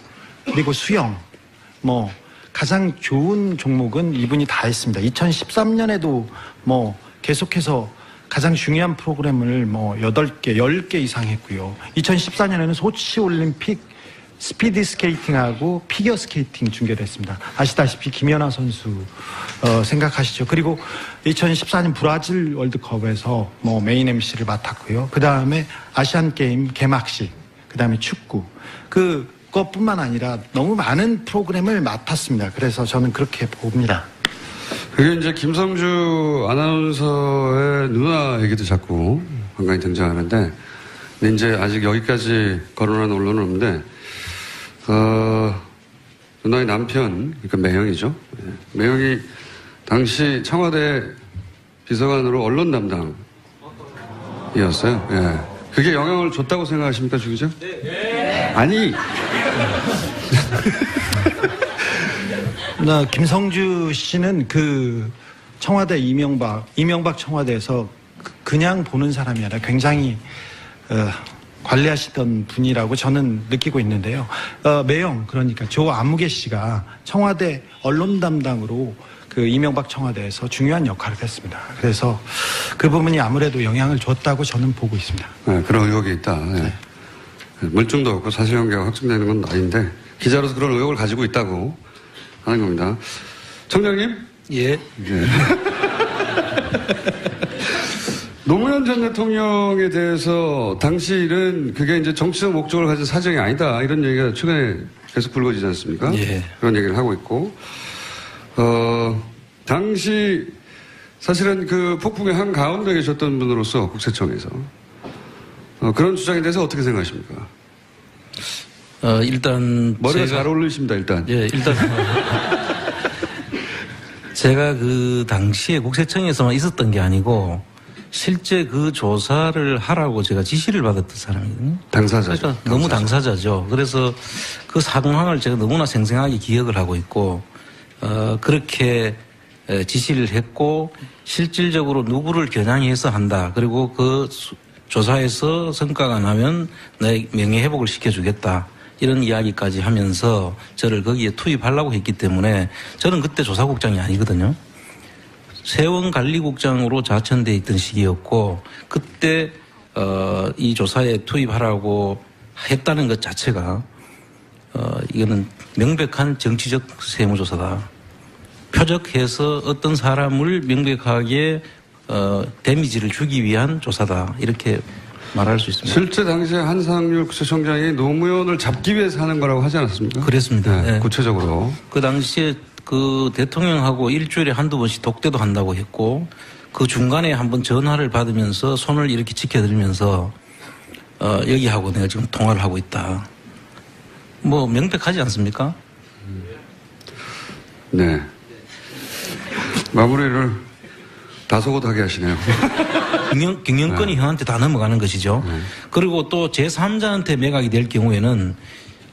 그리고 수영, 가장 좋은 종목은 이분이 다 했습니다. 2013년에도 계속해서 가장 중요한 프로그램을 8개, 10개 이상 했고요. 2014년에는 소치 올림픽 스피드 스케이팅하고 피겨 스케이팅 중계를 했습니다. 아시다시피 김연아 선수 생각하시죠. 그리고 2014년 브라질 월드컵에서 메인 MC를 맡았고요. 그 다음에 아시안 게임 개막식, 그 다음에 축구, 그것뿐만 아니라 너무 많은 프로그램을 맡았습니다. 그래서 저는 그렇게 봅니다. 그게 이제 김성주 아나운서의 누나 얘기도 자꾸 간간히 등장하는데, 근데 이제 아직 여기까지 거론한 언론은 없는데, 누나의 남편, 그러니까 매형이죠. 매형이 당시 청와대 비서관으로 언론 담당이었어요. 예. 그게 영향을 줬다고 생각하십니까, 주 기자? 네. 아니. 김성주 씨는 청와대 이명박 청와대에서 그냥 보는 사람이 아니라 굉장히 관리하시던 분이라고 저는 느끼고 있는데요. 매형, 그러니까 조 아무개 씨가 청와대 언론 담당으로 이명박 청와대에서 중요한 역할을 했습니다. 그래서 그 부분이 아무래도 영향을 줬다고 저는 보고 있습니다. 네, 그런 의혹이 있다. 네. 네. 물증도 없고 사실관계가 확정되는 건 아닌데 기자로서 그런 의혹을 가지고 있다고 하는 겁니다. 청장님? 예. 네. 노무현 전 대통령에 대해서 당시는 그게 이제 정치적 목적을 가진 사정이 아니다, 이런 얘기가 최근에 계속 불거지지 않습니까? 예. 그런 얘기를 하고 있고, 당시 사실은 폭풍의 한가운데 계셨던 분으로서 국세청에서 그런 주장에 대해서 어떻게 생각하십니까? 일단 머리가 잘 어울리십니다. 일단. 예, 일단 제가 당시에 국세청에서만 있었던 게 아니고 실제 조사를 하라고 제가 지시를 받았던 사람이거든요. 당사자죠. 그러니까 너무 당사자죠. 그래서 그 상황을 제가 너무나 생생하게 기억을 하고 있고, 그렇게 지시를 했고 실질적으로 누구를 겨냥해서 한다. 그리고 그 조사에서 성과가 나면 내 명예회복을 시켜주겠다. 이런 이야기까지 하면서 저를 거기에 투입하려고 했기 때문에 저는 그때 조사국장이 아니거든요. 세원관리국장으로 자천돼 있던 시기였고 그때 이 조사에 투입하라고 했다는 것 자체가 이거는 명백한 정치적 세무조사다. 표적해서 어떤 사람을 명백하게 데미지를 주기 위한 조사다. 이렇게 말할 수 있습니다. 실제 당시에 한상률 구치총장이 노무현을 잡기 위해서 하는 거라고 하지 않았습니까? 그랬습니다. 네, 네. 구체적으로. 그 당시에 그 대통령하고 일주일에 한두 번씩 독대도 한다고 했고 그 중간에 한번 전화를 받으면서 손을 이렇게 지켜드리면서 여기하고 내가 지금 통화를 하고 있다. 뭐 명백하지 않습니까? 네. 마무리를 다소곳하게 하시네요. 경영권이 형한테 다 넘어가는 것이죠. 그리고 또 제3자한테 매각이 될 경우에는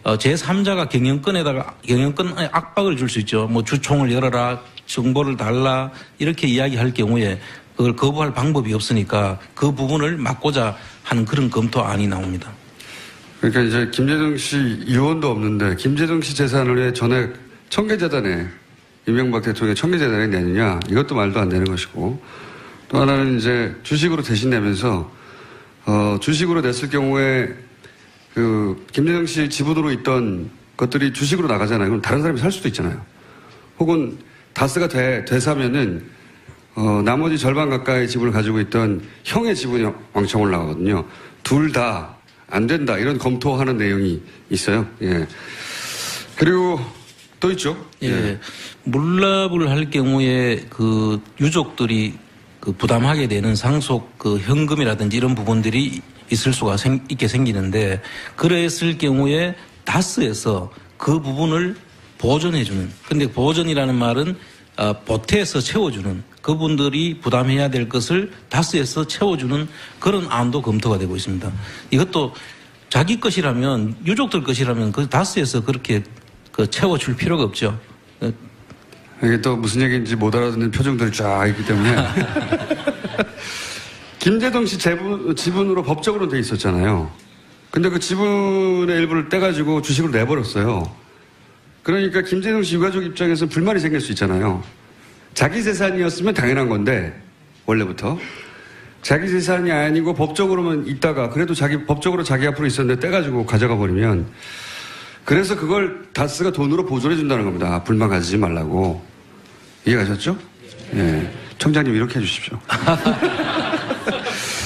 제3자가 경영권에 압박을 줄 수 있죠. 뭐 주총을 열어라, 정보를 달라 이렇게 이야기할 경우에 그걸 거부할 방법이 없으니까 그 부분을 막고자 하는 그런 검토안이 나옵니다. 그러니까 이제 김재동 씨 의원도 없는데 김재동 씨 재산을 왜 전액 청계재단에 이명박 대통령의 청계재단에 내느냐 이것도 말도 안 되는 것이고 또 하나는 이제 주식으로 대신 내면서 주식으로 냈을 경우에 그 김재동 씨 지분으로 있던 것들이 주식으로 나가잖아요. 그럼 다른 사람이 살 수도 있잖아요. 혹은 다스가 되사면은 나머지 절반 가까이 지분을 가지고 있던 형의 지분이 왕창 올라가거든요. 둘 다 안 된다 이런 검토하는 내용이 있어요. 예. 그리고 또 있죠. 예. 물납을 할 경우에 그 유족들이 그 부담하게 되는 상속 그 현금이라든지 이런 부분들이 있을 수가 있게 생기는데 그랬을 경우에 다스에서 그 부분을 보전해주는. 근데 보전이라는 말은 보태서 채워주는 그분들이 부담해야 될 것을 다스에서 채워주는 그런 안도 검토가 되고 있습니다. 이것도 자기 것이라면 유족들 것이라면 그 다스에서 그렇게 그 채워줄 필요가 없죠. 이게 또 무슨 얘기인지 못 알아듣는 표정들이 쫙 있기 때문에 김재동 씨 지분으로 법적으로 돼 있었잖아요. 근데 그 지분의 일부를 떼가지고 주식으로 내버렸어요. 그러니까 김재동 씨 유가족 입장에서 불만이 생길 수 있잖아요. 자기 재산이었으면 당연한 건데 원래부터 자기 재산이 아니고 법적으로만 있다가 그래도 법적으로 자기 앞으로 있었는데 떼가지고 가져가 버리면 그래서 그걸 다스가 돈으로 보존해 준다는 겁니다. 불만 가지지 말라고. 이해가셨죠? 예. 청장님 이렇게 해주십시오.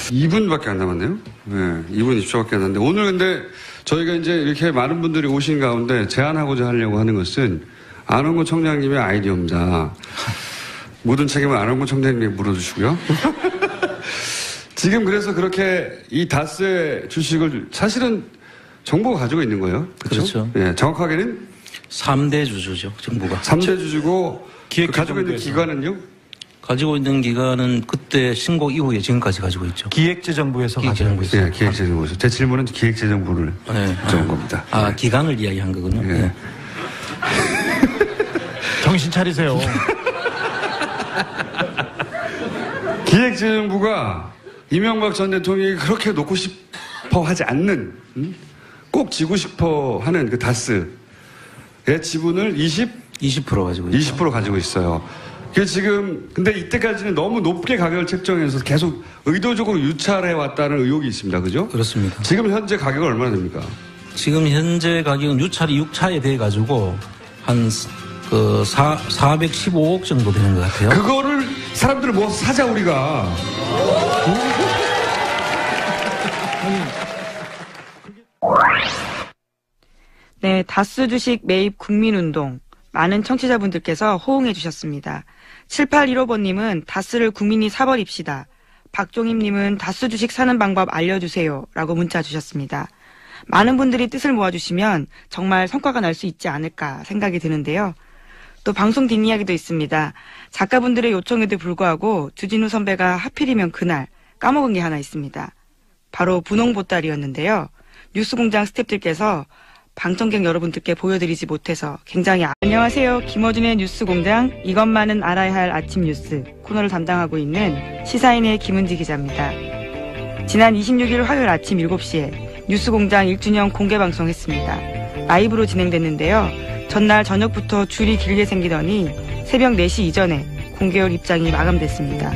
2분밖에 안 남았네요. 예. 2분 20초밖에 안 남았는데 오늘 근데 저희가 이제 이렇게 많은 분들이 오신 가운데 제안하고자 하려고 하는 것은 안원구 청장님의 아이디어입니다. 모든 책임은 안원구 청장님에게 물어주시고요. 지금 그래서 그렇게 이 다스의 주식을 사실은 정부가 가지고 있는 거예요. 그렇죠? 예, 정확하게는 3대 주주죠, 정부가. 3대 주주고 가지고 있는 기관은요? 가지고 있는 기관은 그때 신고 이후에 지금까지 가지고 있죠. 기획재정부에서 가지고 있어요. 예, 기획재정부에서. 제 질문은 기획재정부를 여쭤본 겁니다. 아, 기관을 이야기한 거군요. 예. 네. 정신 차리세요. 기획재정부가 이명박 전 대통령이 그렇게 놓고 싶어 하지 않는, 꼭 지고 싶어 하는 그 다스의 지분을 20% 가지고 있죠. 20% 가지고 있어요. 그 지금, 근데 이때까지는 너무 높게 가격을 책정해서 계속 의도적으로 유찰해 왔다는 의혹이 있습니다. 그죠? 그렇습니다. 지금 현재 가격은 얼마나 됩니까? 지금 현재 가격은 유찰이 6차에 돼 가지고 한 415억 정도 되는 것 같아요. 그거를 사람들을 모아서 사자 우리가. 네, 다스 주식 매입 국민운동. 많은 청취자분들께서 호응해 주셨습니다. 7815번님은 다스를 국민이 사버립시다. 박종임님은 다스 주식 사는 방법 알려주세요. 라고 문자 주셨습니다. 많은 분들이 뜻을 모아주시면 정말 성과가 날 수 있지 않을까 생각이 드는데요. 또 방송 뒷이야기도 있습니다. 작가분들의 요청에도 불구하고 주진우 선배가 하필이면 그날 까먹은 게 하나 있습니다. 바로 분홍 보따리였는데요. 뉴스공장 스태프들께서 방청객 여러분들께 보여드리지 못해서 굉장히 안녕하세요. 김어준의 뉴스공장 이것만은 알아야 할 아침 뉴스 코너를 담당하고 있는 시사인의 김은지 기자입니다. 지난 26일 화요일 아침 7시에 뉴스공장 1주년 공개방송했습니다. 라이브로 진행됐는데요. 전날 저녁부터 줄이 길게 생기더니 새벽 4시 이전에 공개월 입장이 마감됐습니다.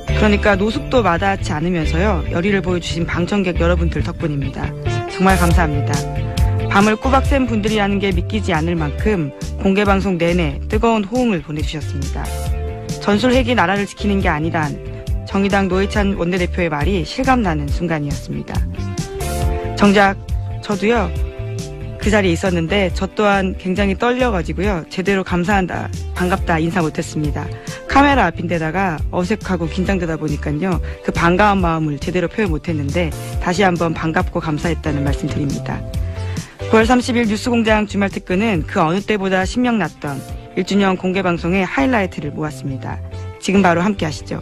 그러니까 노숙도 마다하지 않으면서요. 열의를 보여주신 방청객 여러분들 덕분입니다. 정말 감사합니다. 밤을 꼬박 샌 분들이라는 게 믿기지 않을 만큼 공개방송 내내 뜨거운 호응을 보내주셨습니다. 전술핵이 나라를 지키는 게 아니란 정의당 노회찬 원내대표의 말이 실감나는 순간이었습니다. 정작 저도요. 그 자리에 있었는데 저 또한 굉장히 떨려가지고요. 제대로 감사한다, 반갑다 인사 못했습니다. 카메라 앞인데다가 어색하고 긴장되다 보니까요. 그 반가운 마음을 제대로 표현 못했는데 다시 한번 반갑고 감사했다는 말씀 드립니다. 9월 30일 뉴스공장 주말특근은 그 어느 때보다 신명났던 1주년 공개방송의 하이라이트를 모았습니다. 지금 바로 함께 하시죠.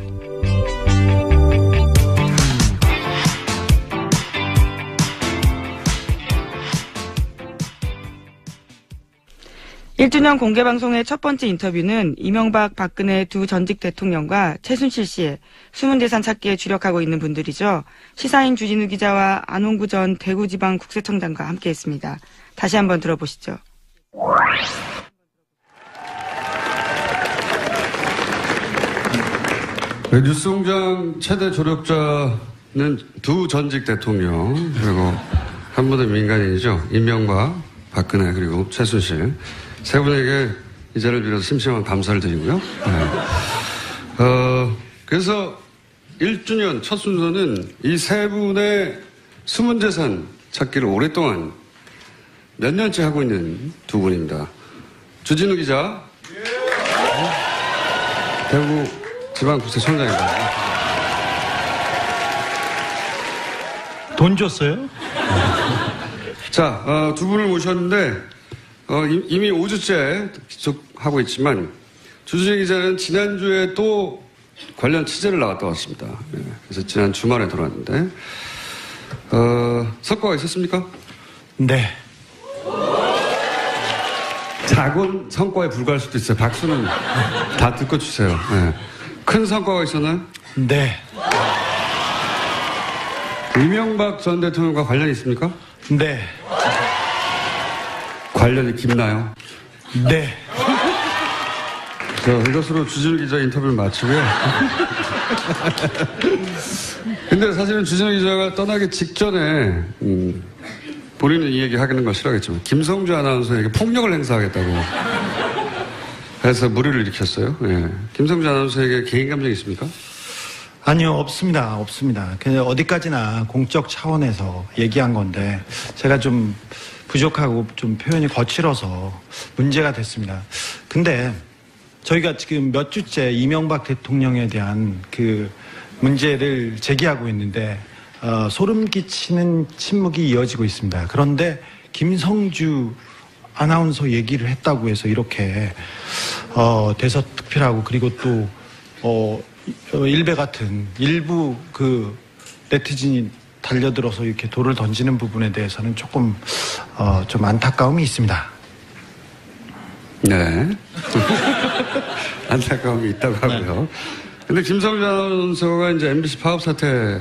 1주년 공개방송의 첫 번째 인터뷰는 이명박, 박근혜 두 전직 대통령과 최순실 씨의 숨은 재산 찾기에 주력하고 있는 분들이죠. 시사인 주진우 기자와 안홍구 전 대구지방국세청장과 함께했습니다. 다시 한번 들어보시죠. 뉴스공장 최대 조력자는 두 전직 대통령 그리고 한 분은 민간인이죠. 이명박, 박근혜 그리고 최순실. 세 분에게 이 자리를 빌어서 심심한 감사를 드리고요. 네. 그래서 1주년 첫 순서는 이 세 분의 숨은 재산 찾기를 오랫동안 몇 년째 하고 있는 두 분입니다. 주진우 기자, 대구 지방국세청장입니다. 돈 줬어요? 자, 두 분을 모셨는데 이미 5주째 계속 하고 있지만 주진우 기자는 지난주에 또 관련 취재를 나갔다 왔습니다. 네, 그래서 지난 주말에 돌아왔는데 성과가 있었습니까? 네. 작은 성과에 불과할 수도 있어요. 박수는 다 듣고 주세요. 네. 큰 성과가 있었나요? 네. 이명박 전 대통령과 관련이 있습니까? 네. 관련이 깊나요? 네. 자, 이것으로 주진우 기자 인터뷰를 마치고요. 근데 사실은 주진우 기자가 떠나기 직전에 본인은 이 얘기 하는 걸 싫어하겠지만 김성주 아나운서에게 폭력을 행사하겠다고 해서 물의를 일으켰어요. 예. 김성주 아나운서에게 개인 감정이 있습니까? 아니요, 없습니다. 없습니다. 그냥 어디까지나 공적 차원에서 얘기한 건데 제가 좀 부족하고 좀 표현이 거칠어서 문제가 됐습니다. 근데 저희가 지금 몇 주째 이명박 대통령에 대한 그 문제를 제기하고 있는데 소름 끼치는 침묵이 이어지고 있습니다. 그런데 김성주 아나운서 얘기를 했다고 해서 이렇게 대서특필하고 그리고 또 일베 같은 일부 그 네티즌이 달려들어서 이렇게 돌을 던지는 부분에 대해서는 조금 좀 안타까움이 있습니다. 네. 안타까움이 있다고 하고요. 근데 김성주 아나운서가 이제 MBC 파업 사태